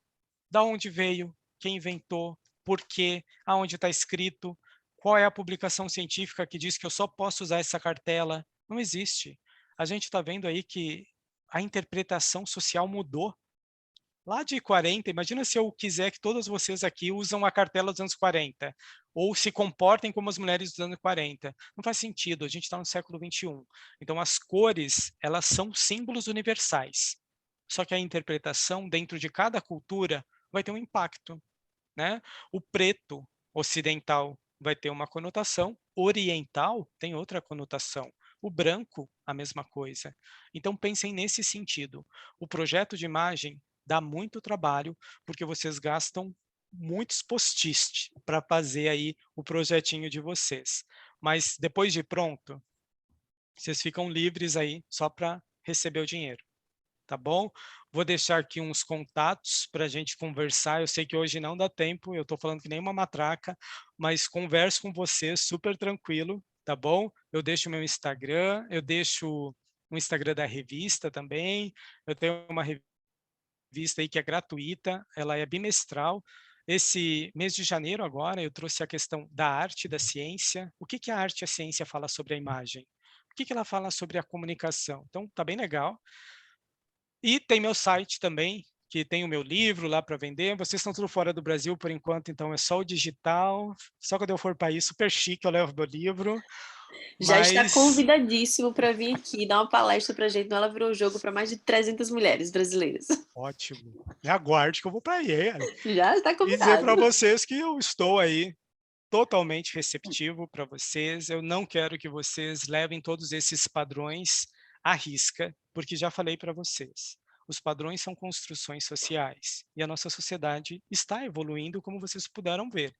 Da onde veio? Quem inventou? Por quê? Aonde está escrito? Qual é a publicação científica que diz que eu só posso usar essa cartela? Não existe. A gente está vendo aí que a interpretação social mudou. Lá de 40, imagina se eu quiser que todas vocês aqui usam a cartela dos anos 40, ou se comportem como as mulheres dos anos 40. Não faz sentido, a gente está no século 21. Então, as cores, elas são símbolos universais. Só que a interpretação dentro de cada cultura vai ter um impacto, né? O preto ocidental vai ter uma conotação, oriental tem outra conotação. O branco, a mesma coisa. Então, pensem nesse sentido. O projeto de imagem dá muito trabalho, porque vocês gastam muitos post-its para fazer aí o projetinho de vocês. Mas depois de pronto, vocês ficam livres aí só para receber o dinheiro, tá bom? Vou deixar aqui uns contatos para a gente conversar. Eu sei que hoje não dá tempo, eu estou falando que nem uma matraca, mas converso com vocês super tranquilo, tá bom? Eu deixo o meu Instagram, eu deixo o Instagram da revista também, eu tenho uma revista aí que é gratuita, ela é bimestral. Esse mês de janeiro agora eu trouxe a questão da arte e da ciência. O que que a arte e a ciência fala sobre a imagem? O que que ela fala sobre a comunicação? Então, tá bem legal. E tem meu site também, que tem o meu livro lá para vender. Vocês estão tudo fora do Brasil por enquanto, então é só o digital. Só quando eu for para aí, super chique, eu levo meu livro. Já está Mas convidadíssimo para vir aqui dar uma palestra para a gente no Ela Virou Jogo para mais de 300 mulheres brasileiras. ótimo. Me aguarde que eu vou para aí. Já está E dizer para convidado. vocês que eu estou aí totalmente receptivo para vocês. Eu não quero que vocês levem todos esses padrões à risca, porque já falei para vocês. Os padrões são construções sociais e a nossa sociedade está evoluindo, como vocês puderam ver.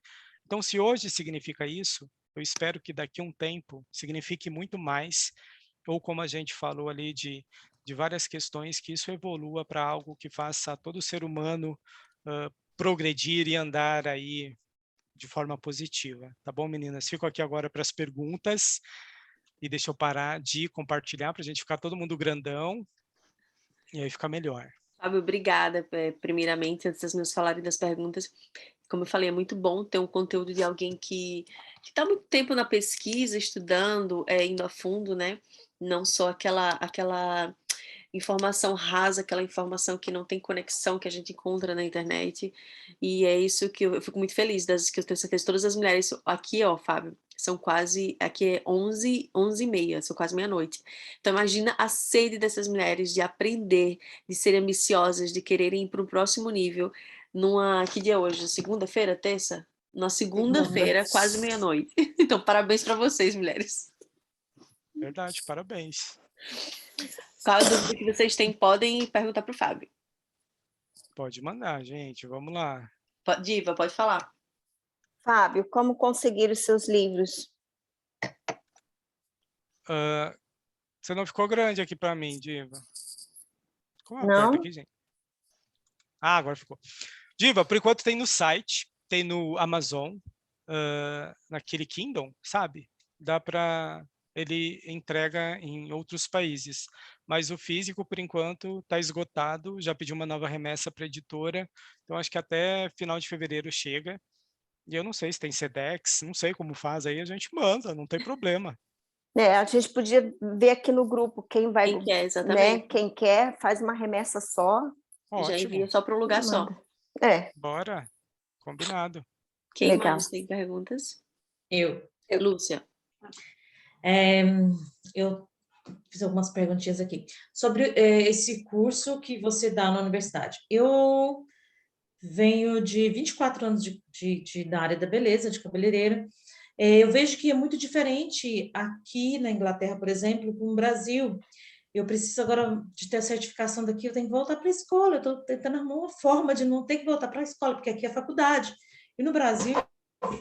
Então, se hoje significa isso, eu espero que daqui a um tempo signifique muito mais, ou como a gente falou ali de várias questões, que isso evolua para algo que faça todo ser humano progredir e andar aí de forma positiva. Tá bom, meninas? Fico aqui agora para as perguntas e deixa eu parar de compartilhar para a gente ficar todo mundo grandão e aí fica melhor. Fábio, obrigada, primeiramente, antes das minhas falarem das perguntas. Como eu falei, é muito bom ter um conteúdo de alguém que está muito tempo na pesquisa, estudando, indo a fundo, né? Não só aquela informação rasa, aquela informação que não tem conexão que a gente encontra na internet. E é isso que eu fico muito feliz, que eu tenho certeza, todas as mulheres aqui, ó, Fábio, são quase, aqui é 11h30, são quase meia-noite. Então imagina a sede dessas mulheres de aprender, de serem ambiciosas, de quererem ir para o próximo nível, que dia é hoje? Segunda-feira, terça? Na segunda-feira, quase meia-noite. Então, parabéns para vocês, mulheres. Verdade, parabéns. Qual a dúvida que vocês têm, podem perguntar para o Fábio. Pode mandar, gente, vamos lá. Diva, pode falar. Fábio, como conseguir os seus livros? Você não ficou grande aqui para mim, Diva? Como Não? aperta aqui, gente? Ah, agora ficou. Diva, por enquanto tem no site, tem no Amazon, naquele Kindle, sabe? Dá para... Ele entrega em outros países, mas o físico, por enquanto, está esgotado, já pedi uma nova remessa para a editora, então acho que até final de fevereiro chega, e eu não sei se tem Sedex, não sei como faz, aí a gente manda, não tem problema. A gente podia ver aqui no grupo quem vai, Quem quer, né? exatamente. Quem quer, faz uma remessa só. Já Ótimo, envia só para um lugar só. Manda. bora, combinado. Quem Legal. mais tem perguntas? Eu. Lúcia. Eu fiz algumas perguntinhas aqui. Sobre esse curso que você dá na universidade. Eu venho de 24 anos na área da beleza, de cabeleireira. Eu vejo que é muito diferente aqui na Inglaterra, por exemplo, com o Brasil. Eu preciso agora de ter a certificação daqui, eu tenho que voltar para a escola. Eu estou tentando arrumar uma forma de não ter que voltar para a escola, porque aqui é faculdade. E no Brasil,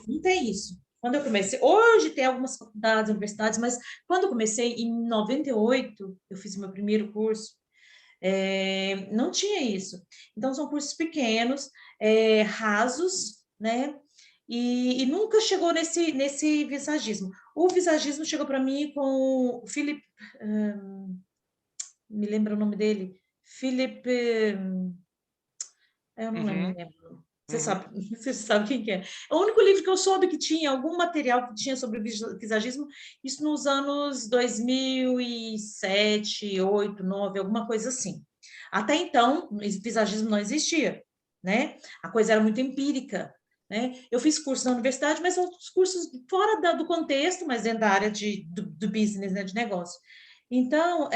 não tem isso. Quando eu comecei, hoje tem algumas faculdades, universidades, mas quando eu comecei, em 98, eu fiz o meu primeiro curso, não tinha isso. Então, são cursos pequenos, rasos, né? E nunca chegou nesse visagismo. O visagismo chegou para mim com o Philip, me lembra o nome dele? Philip, eu não lembro. Você sabe quem que é. O único livro que eu soube que tinha algum material que tinha sobre visagismo, isso nos anos 2007, 2008, 2009, alguma coisa assim. Até então, visagismo não existia, né? A coisa era muito empírica, né? Eu fiz curso na universidade, mas outros cursos fora do contexto, mas dentro da área do business, né, de negócio. Então,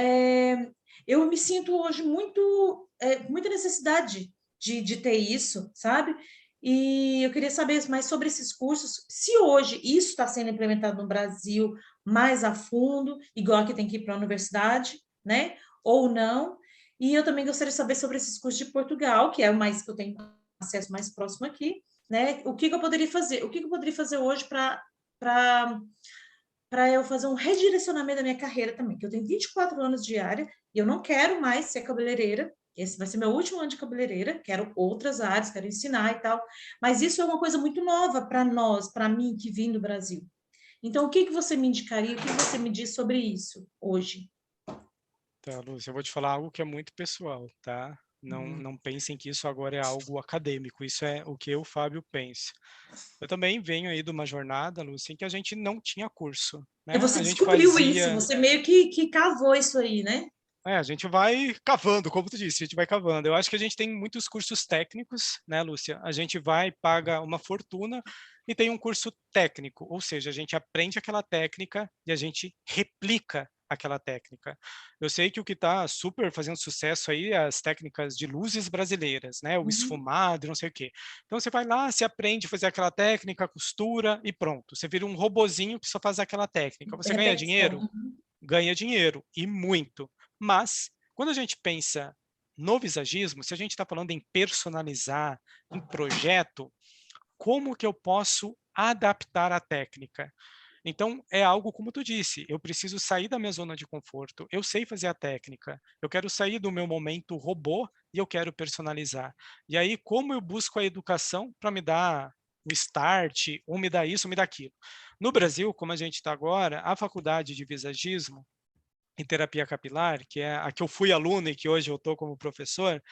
eu me sinto hoje muita necessidade de ter isso, sabe? E eu queria saber mais sobre esses cursos, se hoje isso está sendo implementado no Brasil mais a fundo, igual que tem que ir para a universidade, né? Ou não. E eu também gostaria de saber sobre esses cursos de Portugal, que é o mais que eu tenho acesso mais próximo aqui, né? O que eu poderia fazer? O que eu poderia fazer hoje para eu fazer um redirecionamento da minha carreira também, que eu tenho 24 anos de área e eu não quero mais ser cabeleireira. Esse vai ser meu último ano de cabeleireira, quero outras áreas, quero ensinar e tal. Mas isso é uma coisa muito nova para nós, para mim que vim do Brasil. Então, o que você me indicaria? O que você me diz sobre isso hoje? Tá, Lúcia, eu vou te falar algo que é muito pessoal, tá? Não pensem que isso agora é algo acadêmico, isso é o que eu, Fábio, penso. Eu também venho aí de uma jornada, Lúcia, em que a gente não tinha curso, né? Você A gente descobriu isso, você meio que cavou isso aí, né? a gente vai cavando, como tu disse, a gente vai cavando. Eu acho que a gente tem muitos cursos técnicos, né, Lúcia? A gente vai, paga uma fortuna e tem um curso técnico, ou seja, a gente aprende aquela técnica e a gente replica aquela técnica. Eu sei que o que está super fazendo sucesso aí é as técnicas de luzes brasileiras, né? O esfumado, não sei o quê. Então você vai lá, você aprende a fazer aquela técnica, costura e pronto. Você vira um robozinho que só faz aquela técnica. Você ganha dinheiro? Ganha dinheiro, e muito. Mas, quando a gente pensa no visagismo, se a gente está falando em personalizar, em projeto, como que eu posso adaptar a técnica? Então, é algo como tu disse, eu preciso sair da minha zona de conforto, eu sei fazer a técnica, eu quero sair do meu momento robô e eu quero personalizar. E aí, como eu busco a educação para me dar o start, ou me dar isso, ou me dar aquilo? No Brasil, como a gente está agora, a faculdade de visagismo, em terapia capilar, que é a que eu fui aluno e que hoje eu estou como professor,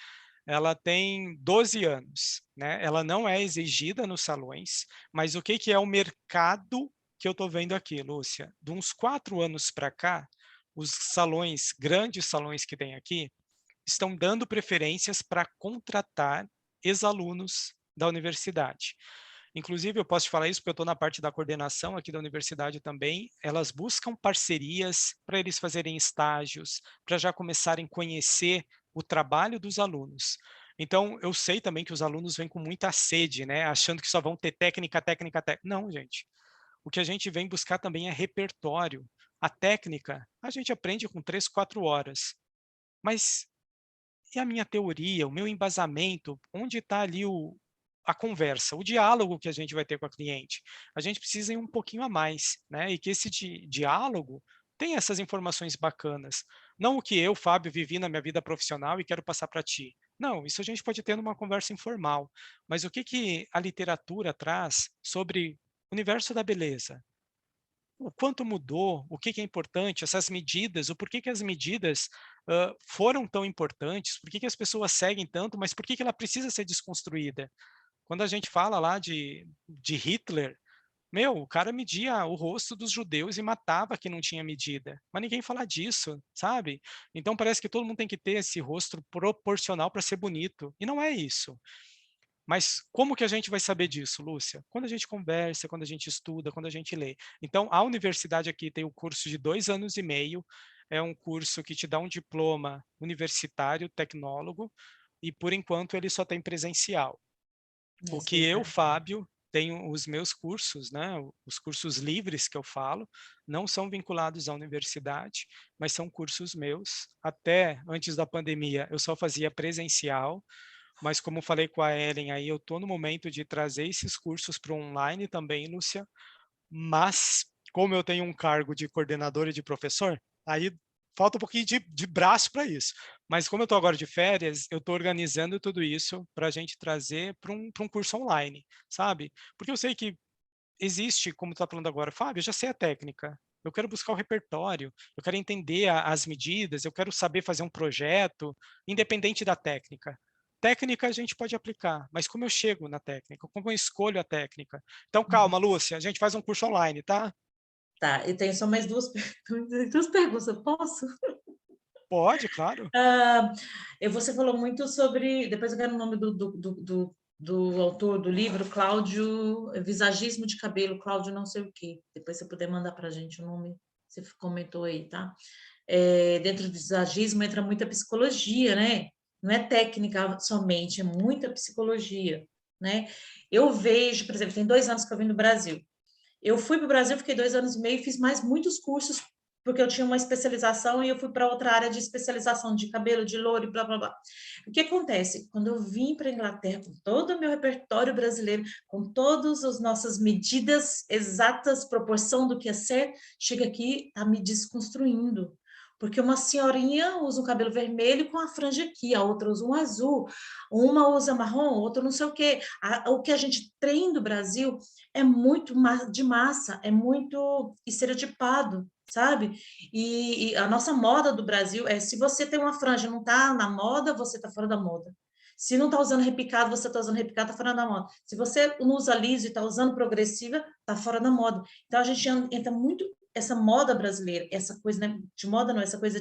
ela tem 12 anos, né? Ela não é exigida nos salões, mas o que que é o mercado que eu estou vendo aqui, Lúcia? De uns 4 anos para cá, os salões, grandes salões que tem aqui, estão dando preferências para contratar ex-alunos da universidade. Inclusive, eu posso te falar isso porque eu estou na parte da coordenação aqui da universidade também. Elas buscam parcerias para eles fazerem estágios, para já começarem a conhecer o trabalho dos alunos. Então, eu sei também que os alunos vêm com muita sede, né? Achando que só vão ter técnica, técnica, técnica. Não, gente. O que a gente vem buscar também é repertório. A técnica, a gente aprende com 3, 4 horas. Mas e a minha teoria, o meu embasamento? Onde está ali a conversa, o diálogo que a gente vai ter com a cliente? A gente precisa ir um pouquinho a mais, né? E que esse diálogo tenha essas informações bacanas. Não o que eu, Fábio, vivi na minha vida profissional e quero passar para ti. Não, isso a gente pode ter numa conversa informal. Mas o que que a literatura traz sobre o universo da beleza? O quanto mudou, o que que é importante, essas medidas, o porquê que as medidas foram tão importantes, por que que as pessoas seguem tanto, mas por que que ela precisa ser desconstruída? Quando a gente fala lá de Hitler, meu, o cara media o rosto dos judeus e matava quem não tinha medida, mas ninguém fala disso, sabe? Então parece que todo mundo tem que ter esse rosto proporcional para ser bonito, e não é isso. Mas como que a gente vai saber disso, Lúcia? Quando a gente conversa, quando a gente estuda, quando a gente lê. Então, a universidade aqui tem o curso de 2 anos e meio, é um curso que te dá um diploma universitário, tecnólogo, e por enquanto ele só tem presencial. O que eu, Fábio, tenho os meus cursos, né, os cursos livres que eu falo, não são vinculados à universidade, mas são cursos meus. Até antes da pandemia, eu só fazia presencial, mas como falei com a Ellen, aí eu estou no momento de trazer esses cursos para o online também, Lúcia, mas como eu tenho um cargo de coordenador e de professor, aí falta um pouquinho de braço para isso. Mas como eu estou agora de férias, eu estou organizando tudo isso para a gente trazer para um curso online, sabe? Porque eu sei que existe, como tu está falando agora, Fábio, eu já sei a técnica, eu quero buscar o repertório, eu quero entender as medidas, eu quero saber fazer um projeto, independente da técnica. Técnica a gente pode aplicar, mas como eu chego na técnica? Como eu escolho a técnica? Então, calma, Lúcia, a gente faz um curso online, tá? Tá, e tenho só mais duas perguntas, eu posso? Pode, claro. Você falou muito sobre, depois eu quero o nome do autor do livro, Cláudio, Visagismo de Cabelo, Cláudio não sei o quê. Depois se você puder mandar para a gente o nome, você comentou aí, tá? Dentro do visagismo entra muita psicologia, né? Não é técnica somente, é muita psicologia, né? Eu vejo, por exemplo, tem 2 anos que eu vim do Brasil. Eu fui para o Brasil, fiquei 2 anos e meio e fiz mais muitos cursos, porque eu tinha uma especialização e eu fui para outra área de especialização de cabelo, de louro e blá, blá, blá. O que acontece? Quando eu vim para a Inglaterra, com todo o meu repertório brasileiro, com todas as nossas medidas exatas, proporção do que é ser, chega aqui, está me desconstruindo. Porque uma senhorinha usa um cabelo vermelho com a franja aqui, a outra usa um azul, uma usa marrom, outra não sei o quê. O que a gente tem do Brasil é muito de massa, é muito estereotipado, sabe? E a nossa moda do Brasil é, se você tem uma franja e não está na moda, você está fora da moda. Se não está usando repicado, você está usando repicado, está fora da moda. Se você não usa liso e está usando progressiva, está fora da moda. Então, a gente entra muito essa moda brasileira, essa coisa, né, de moda não, essa coisa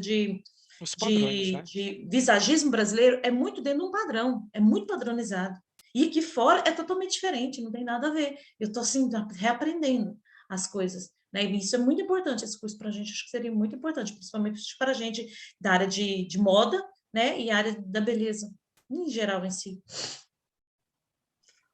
Os padrões, né? de visagismo brasileiro é muito dentro de um padrão, é muito padronizado. E aqui fora é totalmente diferente, não tem nada a ver. Eu estou assim, reaprendendo as coisas. Né? E isso é muito importante, esse curso para a gente, acho que seria muito importante, principalmente para a gente da área de moda, né? E área da beleza, em geral em si.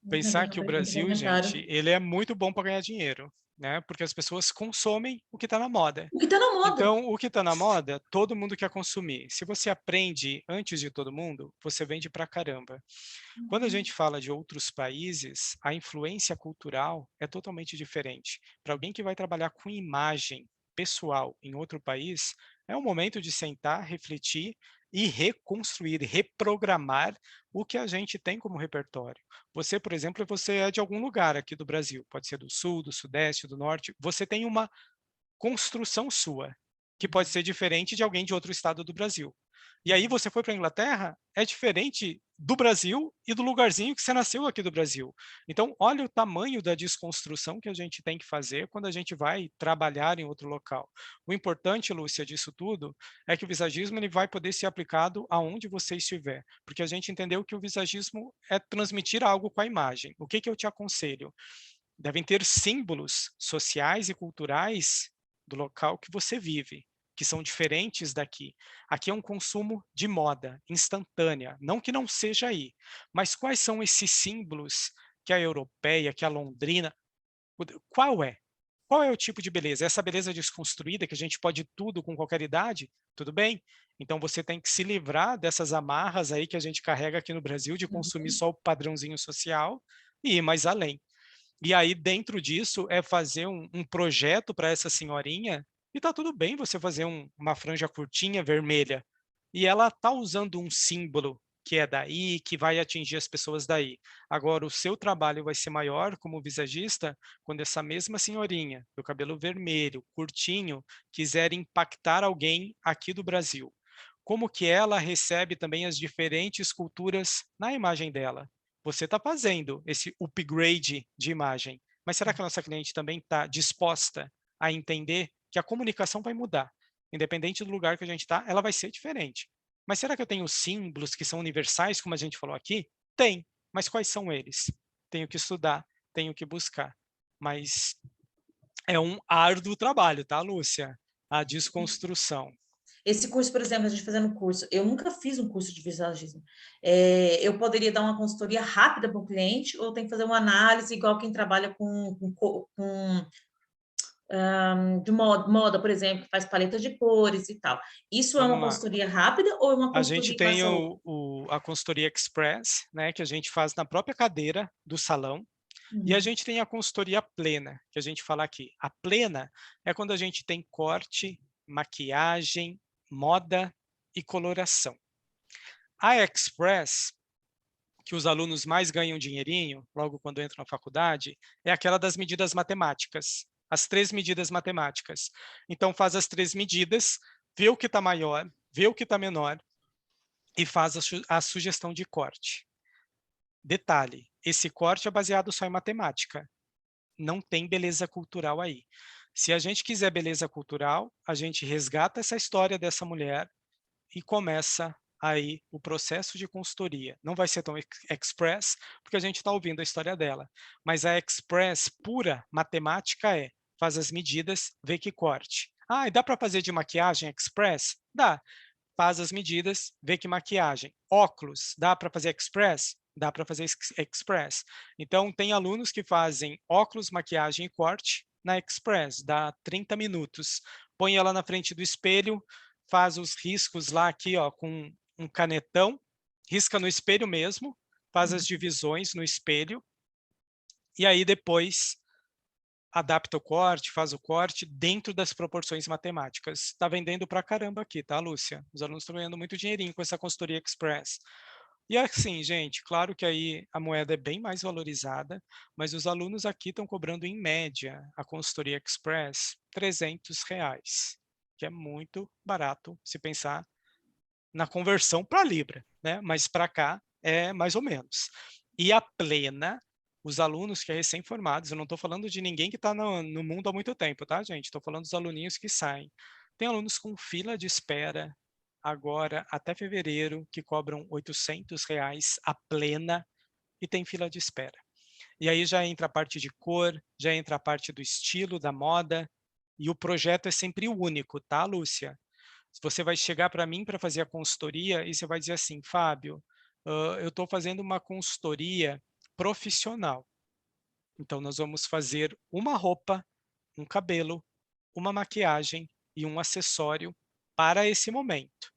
Pensar que o Brasil, gente, ele é muito bom para ganhar dinheiro, né? Porque as pessoas consomem o que está na moda. O que está na moda. Então, o que está na moda, todo mundo quer consumir. Se você aprende antes de todo mundo, você vende pra caramba. Quando a gente fala de outros países, a influência cultural é totalmente diferente. Para alguém que vai trabalhar com imagem pessoal em outro país, é um momento de sentar, refletir e reconstruir, reprogramar o que a gente tem como repertório. Você, por exemplo, você é de algum lugar aqui do Brasil, pode ser do sul, do sudeste, do norte, você tem uma construção sua. que pode ser diferente de alguém de outro estado do Brasil. E aí você foi para a Inglaterra, é diferente do Brasil e do lugarzinho que você nasceu aqui do Brasil. Então, olha o tamanho da desconstrução que a gente tem que fazer quando a gente vai trabalhar em outro local. O importante, Lúcia, disso tudo, é que o visagismo ele vai poder ser aplicado aonde você estiver, porque a gente entendeu que o visagismo é transmitir algo com a imagem. O que eu te aconselho? Devem ter símbolos sociais e culturais do local que você vive, que são diferentes daqui. Aqui é um consumo de moda, instantânea, não que não seja aí, mas quais são esses símbolos que a europeia, que a londrina, qual é? Qual é o tipo de beleza? Essa beleza desconstruída, que a gente pode tudo com qualquer idade? Tudo bem? Então você tem que se livrar dessas amarras aí que a gente carrega aqui no Brasil, de consumir só o padrãozinho social e ir mais além. E aí, dentro disso, é fazer um projeto para essa senhorinha, e tá tudo bem você fazer uma franja curtinha, vermelha, e ela tá usando um símbolo que é daí, que vai atingir as pessoas daí. Agora, o seu trabalho vai ser maior como visagista quando essa mesma senhorinha, do cabelo vermelho, curtinho, quiser impactar alguém aqui do Brasil. Como que ela recebe também as diferentes culturas na imagem dela? Você está fazendo esse upgrade de imagem, mas será que a nossa cliente também está disposta a entender que a comunicação vai mudar? Independente do lugar que a gente está, ela vai ser diferente. Mas será que eu tenho símbolos que são universais, como a gente falou aqui? Tem, mas quais são eles? Tenho que estudar, tenho que buscar. Mas é um árduo trabalho, tá, Lúcia? A desconstrução. Esse curso, por exemplo, a gente fazendo curso, eu nunca fiz um curso de visagismo. Eu poderia dar uma consultoria rápida para o cliente ou tem que fazer uma análise igual quem trabalha de moda, por exemplo, que faz paleta de cores e tal. Isso é uma Vamos lá. consultoria rápida ou é uma A gente consultoria tem mais... a consultoria express, né, que a gente faz na própria cadeira do salão, e a gente tem a consultoria plena, que a gente fala aqui. A plena é quando a gente tem corte, maquiagem, moda e coloração. A express, que os alunos mais ganham dinheirinho, logo quando entram na faculdade, é aquela das medidas matemáticas, as 3 medidas matemáticas. Então, faz as 3 medidas, vê o que está maior, vê o que está menor, e faz a sugestão de corte. Detalhe, esse corte é baseado só em matemática. Não tem beleza cultural aí. Se a gente quiser beleza cultural, a gente resgata essa história dessa mulher e começa aí o processo de consultoria. Não vai ser tão express, porque a gente está ouvindo a história dela. Mas a express pura matemática faz as medidas, vê que corte. Ah, e dá para fazer de maquiagem express? Dá. Faz as medidas, vê que maquiagem. Óculos, dá para fazer express? Dá para fazer express. Então, tem alunos que fazem óculos, maquiagem e corte na express, dá 30 minutos. Põe ela na frente do espelho, faz os riscos lá aqui, ó, com um canetão, risca no espelho mesmo, faz as divisões no espelho, e aí depois adapta o corte, faz o corte dentro das proporções matemáticas. Está vendendo pra caramba aqui, tá, Lúcia? Os alunos estão ganhando muito dinheirinho com essa consultoria express. E assim, gente, claro que aí a moeda é bem mais valorizada, mas os alunos aqui estão cobrando, em média, a consultoria express, R$300, que é muito barato se pensar na conversão para Libra, né? Mas para cá é mais ou menos. E a plena, os alunos que é recém-formados, eu não estou falando de ninguém que está no mundo há muito tempo, tá, gente? Estou falando dos aluninhos que saem. Tem alunos com fila de espera, agora até fevereiro, que cobram R$800 a plena e tem fila de espera. E aí já entra a parte de cor, já entra a parte do estilo, da moda, e o projeto é sempre único, tá, Lúcia? Você vai chegar para mim para fazer a consultoria e você vai dizer assim, Fábio, eu estou fazendo uma consultoria profissional. Então, nós vamos fazer uma roupa, um cabelo, uma maquiagem e um acessório para esse momento.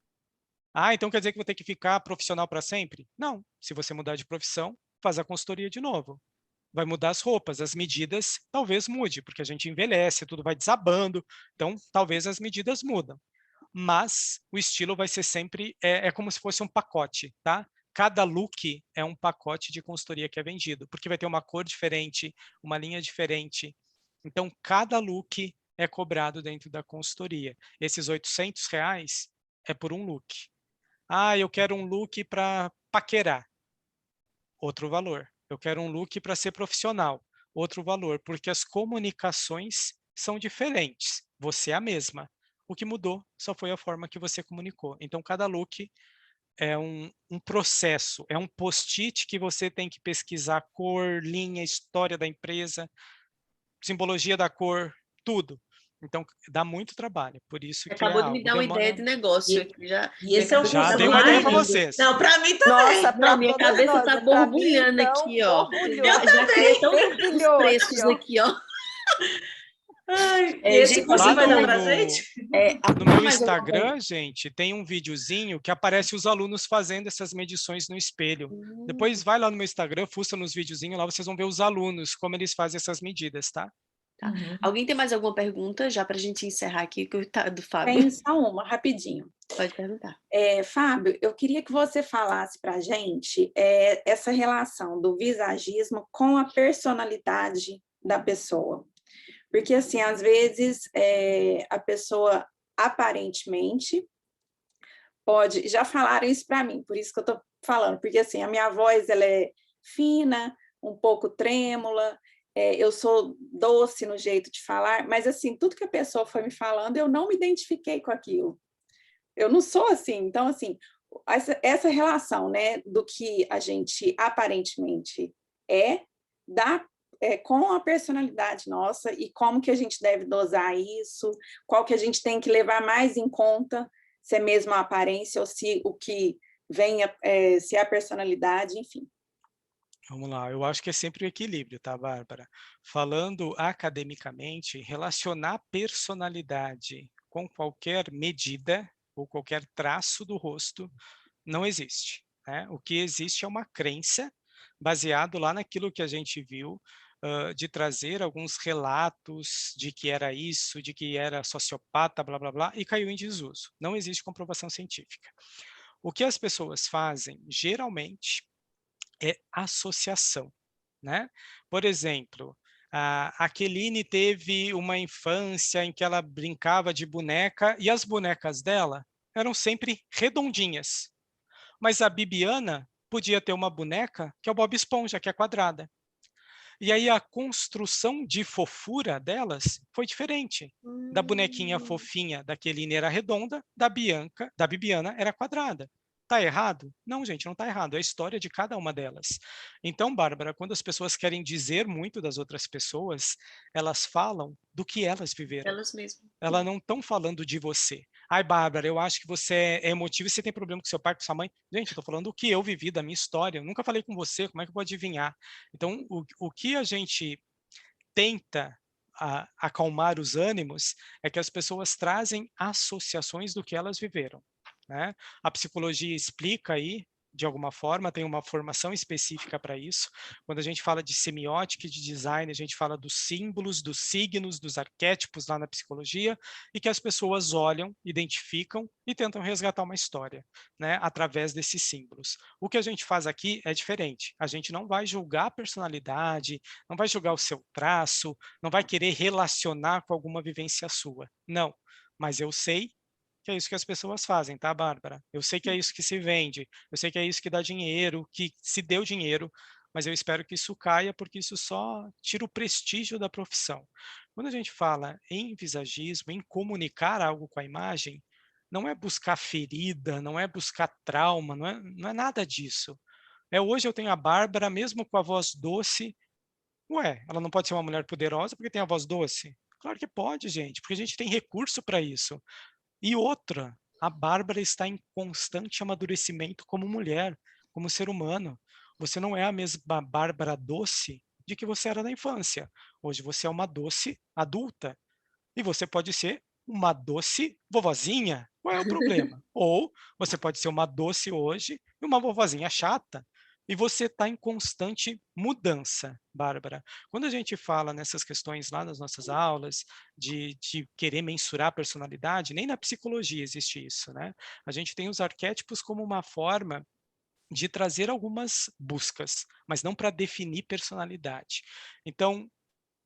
Ah, então quer dizer que vou ter que ficar profissional para sempre? Não. Se você mudar de profissão, faz a consultoria de novo. Vai mudar as roupas, as medidas talvez mude, porque a gente envelhece, tudo vai desabando, então talvez as medidas mudam. Mas o estilo vai ser sempre, é como se fosse um pacote, tá? Cada look é um pacote de consultoria que é vendido, porque vai ter uma cor diferente, uma linha diferente. Então, cada look é cobrado dentro da consultoria. Esses R$800 é por um look. Ah, eu quero um look para paquerar. Outro valor. Eu quero um look para ser profissional. Outro valor, porque as comunicações são diferentes. Você é a mesma. O que mudou só foi a forma que você comunicou. Então, cada look é um processo, é um post-it que você tem que pesquisar cor, linha, história da empresa, simbologia da cor, tudo. Então, dá muito trabalho, por isso que é Acabou de me algo dar uma ideia demora. de negócio aqui. E esse é o Já curso dei uma ideia para online? vocês. Não, para mim também. Nossa, Não, para minha todas cabeça nós. tá Para mim, borbulhando então, aqui, ó. borbulhou. Já criei tão os Fervilhou preços aqui, ó. aqui, ó. Ai, e esse Gente, curso Lá vai dar no, para no, gente? no meu mais alguma Instagram, gente, tem um videozinho que aparece os alunos fazendo essas medições no espelho. Depois vai lá no meu Instagram, fuça nos videozinhos, lá vocês vão ver os alunos, como eles fazem essas medidas, tá? Tá. Alguém tem mais alguma pergunta, já para a gente encerrar aqui, do Fábio? Tem só uma, rapidinho. Pode perguntar. Fábio, eu queria que você falasse para a gente essa relação do visagismo com a personalidade da pessoa. Porque, assim, às vezes, a pessoa aparentemente pode... Já falaram isso para mim, por isso que eu estou falando. Porque, assim, a minha voz ela é fina, um pouco trêmula, eu sou doce no jeito de falar, mas, assim, tudo que a pessoa foi me falando, eu não me identifiquei com aquilo. Eu não sou assim. Então, assim, essa relação, né, do que a gente aparentemente com a personalidade nossa e como que a gente deve dosar isso, qual que a gente tem que levar mais em conta, se é mesmo a aparência ou se o que vem se é a personalidade, enfim. Vamos lá, eu acho que é sempre o equilíbrio, tá, Bárbara? Falando academicamente, relacionar personalidade com qualquer medida ou qualquer traço do rosto não existe, né? O que existe é uma crença baseado lá naquilo que a gente viu, de trazer alguns relatos de que era isso, de que era sociopata, blá, blá, blá, e caiu em desuso. Não existe comprovação científica. O que as pessoas fazem, geralmente, é associação, né? Por exemplo, a Keline teve uma infância em que ela brincava de boneca e as bonecas dela eram sempre redondinhas. Mas a Bibiana podia ter uma boneca que é o Bob Esponja, que é quadrada. E aí a construção de fofura delas foi diferente. Da bonequinha fofinha da Keline era redonda, da Bibiana era quadrada. Tá errado? Não, gente, não tá errado. É a história de cada uma delas. Então, Bárbara, quando as pessoas querem dizer muito das outras pessoas, elas falam do que elas viveram. Elas mesmas. Elas não estão falando de você. Ai, Bárbara, eu acho que você é emotiva e você tem problema com seu pai, com sua mãe. Gente, eu estou falando do que eu vivi, da minha história. Eu nunca falei com você, como é que eu vou adivinhar? Então, o que a gente tenta acalmar os ânimos é que as pessoas trazem associações do que elas viveram, né? A psicologia explica aí, de alguma forma, tem uma formação específica para isso. Quando a gente fala de semiótica e de design, a gente fala dos símbolos, dos signos, dos arquétipos lá na psicologia, e que as pessoas olham, identificam e tentam resgatar uma história, né, através desses símbolos. O que a gente faz aqui é diferente. A gente não vai julgar a personalidade, não vai julgar o seu traço, não vai querer relacionar com alguma vivência sua. Não. Mas eu sei que é isso que as pessoas fazem, tá, Bárbara? Eu sei que é isso que se vende, eu sei que é isso que dá dinheiro, que se deu dinheiro, mas eu espero que isso caia, porque isso só tira o prestígio da profissão. Quando a gente fala em visagismo, em comunicar algo com a imagem, não é buscar ferida, não é buscar trauma, não é nada disso. Hoje eu tenho a Bárbara, mesmo com a voz doce, ela não pode ser uma mulher poderosa porque tem a voz doce? Claro que pode, gente, porque a gente tem recurso para isso. E outra, a Bárbara está em constante amadurecimento como mulher, como ser humano. Você não é a mesma Bárbara doce de que você era na infância. Hoje você é uma doce adulta. E você pode ser uma doce vovozinha. Qual é o problema? Ou você pode ser uma doce hoje e uma vovozinha chata. E você está em constante mudança, Bárbara. Quando a gente fala nessas questões lá nas nossas aulas, de querer mensurar a personalidade, nem na psicologia existe isso, né? A gente tem os arquétipos como uma forma de trazer algumas buscas, mas não para definir personalidade. Então,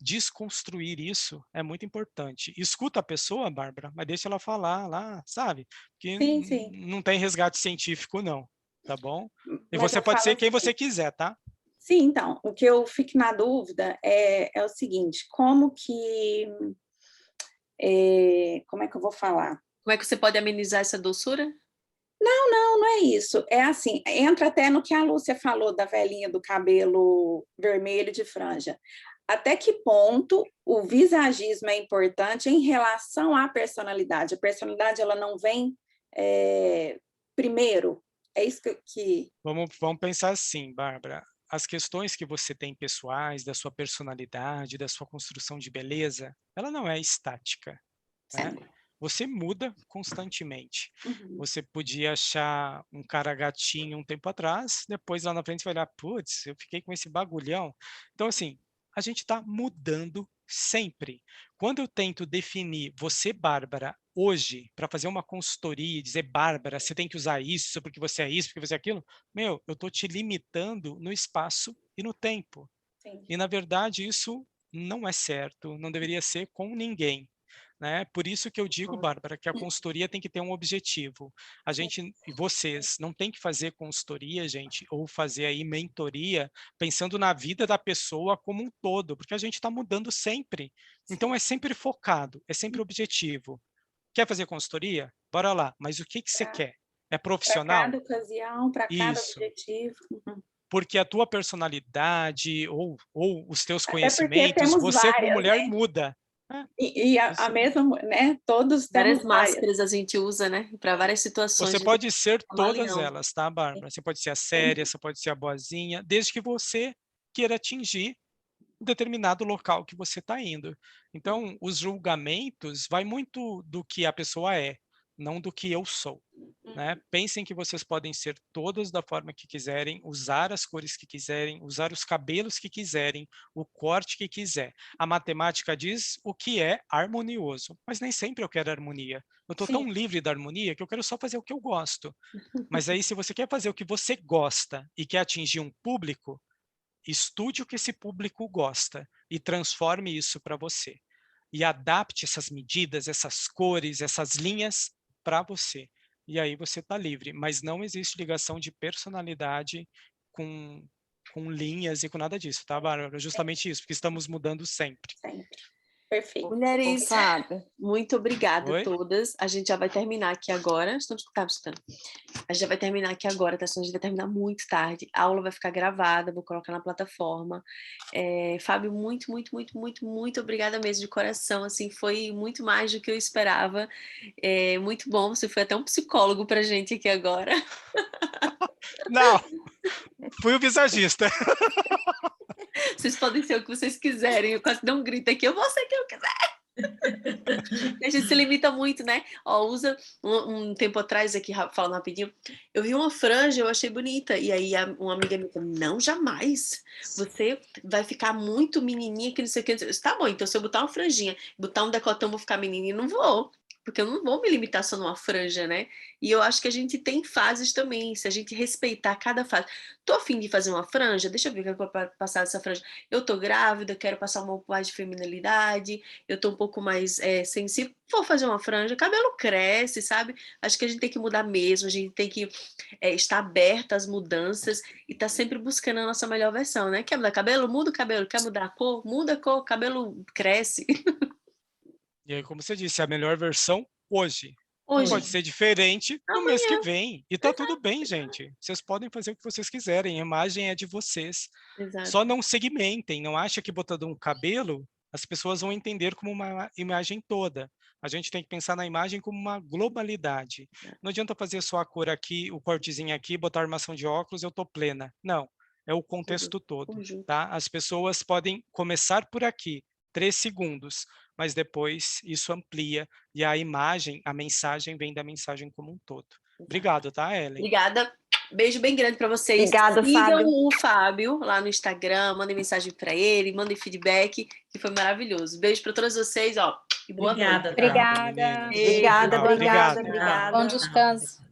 desconstruir isso é muito importante. Escuta a pessoa, Bárbara, mas deixa ela falar lá, sabe? Porque Sim. não tem resgate científico, não, tá bom? E Mas você eu pode falo ser quem assim, você quiser, tá? sim, então, o que eu fico na dúvida é o seguinte, como é que eu vou falar? Como é que você pode amenizar essa doçura? Não é isso, é assim, entra até no que a Lúcia falou da velhinha do cabelo vermelho de franja. Até que ponto o visagismo é importante em relação à personalidade? A personalidade, ela não vem primeiro? É isso que... Vamos pensar assim, Bárbara. As questões que você tem pessoais, da sua personalidade, da sua construção de beleza, ela não é estática, né? Você muda constantemente. Uhum. Você podia achar um cara gatinho um tempo atrás, depois lá na frente você vai olhar, putz, eu fiquei com esse bagulhão. Então, assim, a gente está mudando sempre. Quando eu tento definir você, Bárbara, hoje, para fazer uma consultoria e dizer, Bárbara, você tem que usar isso, porque você é isso, porque você é aquilo, meu, eu estou te limitando no espaço e no tempo. Sim. E, na verdade, isso não é certo, não deveria ser com ninguém. Né? Por isso que eu digo, Bárbara, que a consultoria tem que ter um objetivo. A gente, e vocês, não tem que fazer consultoria, gente, ou fazer aí mentoria, pensando na vida da pessoa como um todo, porque a gente está mudando sempre. Então, é sempre focado, é sempre objetivo. Quer fazer consultoria? Bora lá. Mas o que você quer? É Para profissional? cada ocasião, para cada Isso. objetivo. Porque a tua personalidade ou os teus Até porque conhecimentos, temos você como várias, mulher né? muda. E a mesma, né? Todos Várias temos várias. máscaras a gente usa, né? Para várias situações. Você pode ser todas camaleão. elas, tá, Bárbara? Você pode ser a séria, você pode ser a boazinha, desde que você queira atingir um determinado local que você está indo. Então, os julgamentos vai muito do que a pessoa é, não do que eu sou. Né? Pensem que vocês podem ser todas da forma que quiserem, usar as cores que quiserem, usar os cabelos que quiserem, o corte que quiser. A matemática diz o que é harmonioso, mas nem sempre eu quero harmonia. Eu estou tão livre da harmonia que eu quero só fazer o que eu gosto. Mas aí, se você quer fazer o que você gosta e quer atingir um público, estude o que esse público gosta e transforme isso para você. E adapte essas medidas, essas cores, essas linhas para você. E aí você está livre. Mas não existe ligação de personalidade com linhas e com nada disso, tá, Bárbara? Justamente isso, porque estamos mudando sempre. Sempre. Perfeito. Mulheres, muito obrigada a Oi? todas. A gente já vai terminar aqui agora. Estão escutando? A gente já vai terminar aqui agora, tá? Senão a gente vai terminar muito tarde. A aula vai ficar gravada, vou colocar na plataforma. Fábio, muito obrigada mesmo, de coração. Assim, foi muito mais do que eu esperava. Muito bom, você foi até um psicólogo pra gente aqui agora. Não, fui o visagista. Vocês podem ser o que vocês quiserem. Eu quase dei um grito aqui, eu vou ser quem eu quiser. A gente se limita muito, né? Usa um tempo atrás aqui, falando rapidinho, eu vi uma franja, eu achei bonita, e aí uma amiga me falou, não, jamais, você vai ficar muito menininha, que não sei o que, eu disse, tá bom, então se eu botar uma franjinha, botar um decotão, vou ficar menininha, não vou, porque eu não vou me limitar só numa franja, né? E eu acho que a gente tem fases também, se a gente respeitar cada fase. Tô a fim de fazer uma franja, deixa eu ver o que eu vou passar dessa franja. Eu tô grávida, quero passar um pouco mais de feminilidade, eu tô um pouco mais sensível, vou fazer uma franja, cabelo cresce, sabe? Acho que a gente tem que mudar mesmo, a gente tem que estar aberta às mudanças e tá sempre buscando a nossa melhor versão, né? Quer mudar cabelo? Muda o cabelo. Quer mudar a cor? Muda a cor, cabelo cresce. E aí, como você disse, a melhor versão hoje. Hoje. Pode ser diferente no Amanhã. mês que vem. E tá tudo bem, gente. Vocês podem fazer o que vocês quiserem. A imagem é de vocês. Exato. Só não segmentem. Não acha que botando um cabelo, as pessoas vão entender como uma imagem toda. A gente tem que pensar na imagem como uma globalidade. Não adianta fazer só a cor aqui, o cortezinho aqui, botar armação de óculos, eu tô plena. Não. É o contexto todo. Tá? As pessoas podem começar por aqui. 3 segundos, mas depois isso amplia e a imagem, a mensagem vem da mensagem como um todo. Obrigado, tá, Ellen? Obrigada. Beijo bem grande para vocês. Obrigada, Sigam Fábio. o Fábio lá no Instagram, mandem mensagem para ele, mandem feedback, que foi maravilhoso. Beijo para todos vocês, ó. E boa Obrigada, noite. tá? Obrigada. Meninas. Obrigada. Obrigado. Bom descanso.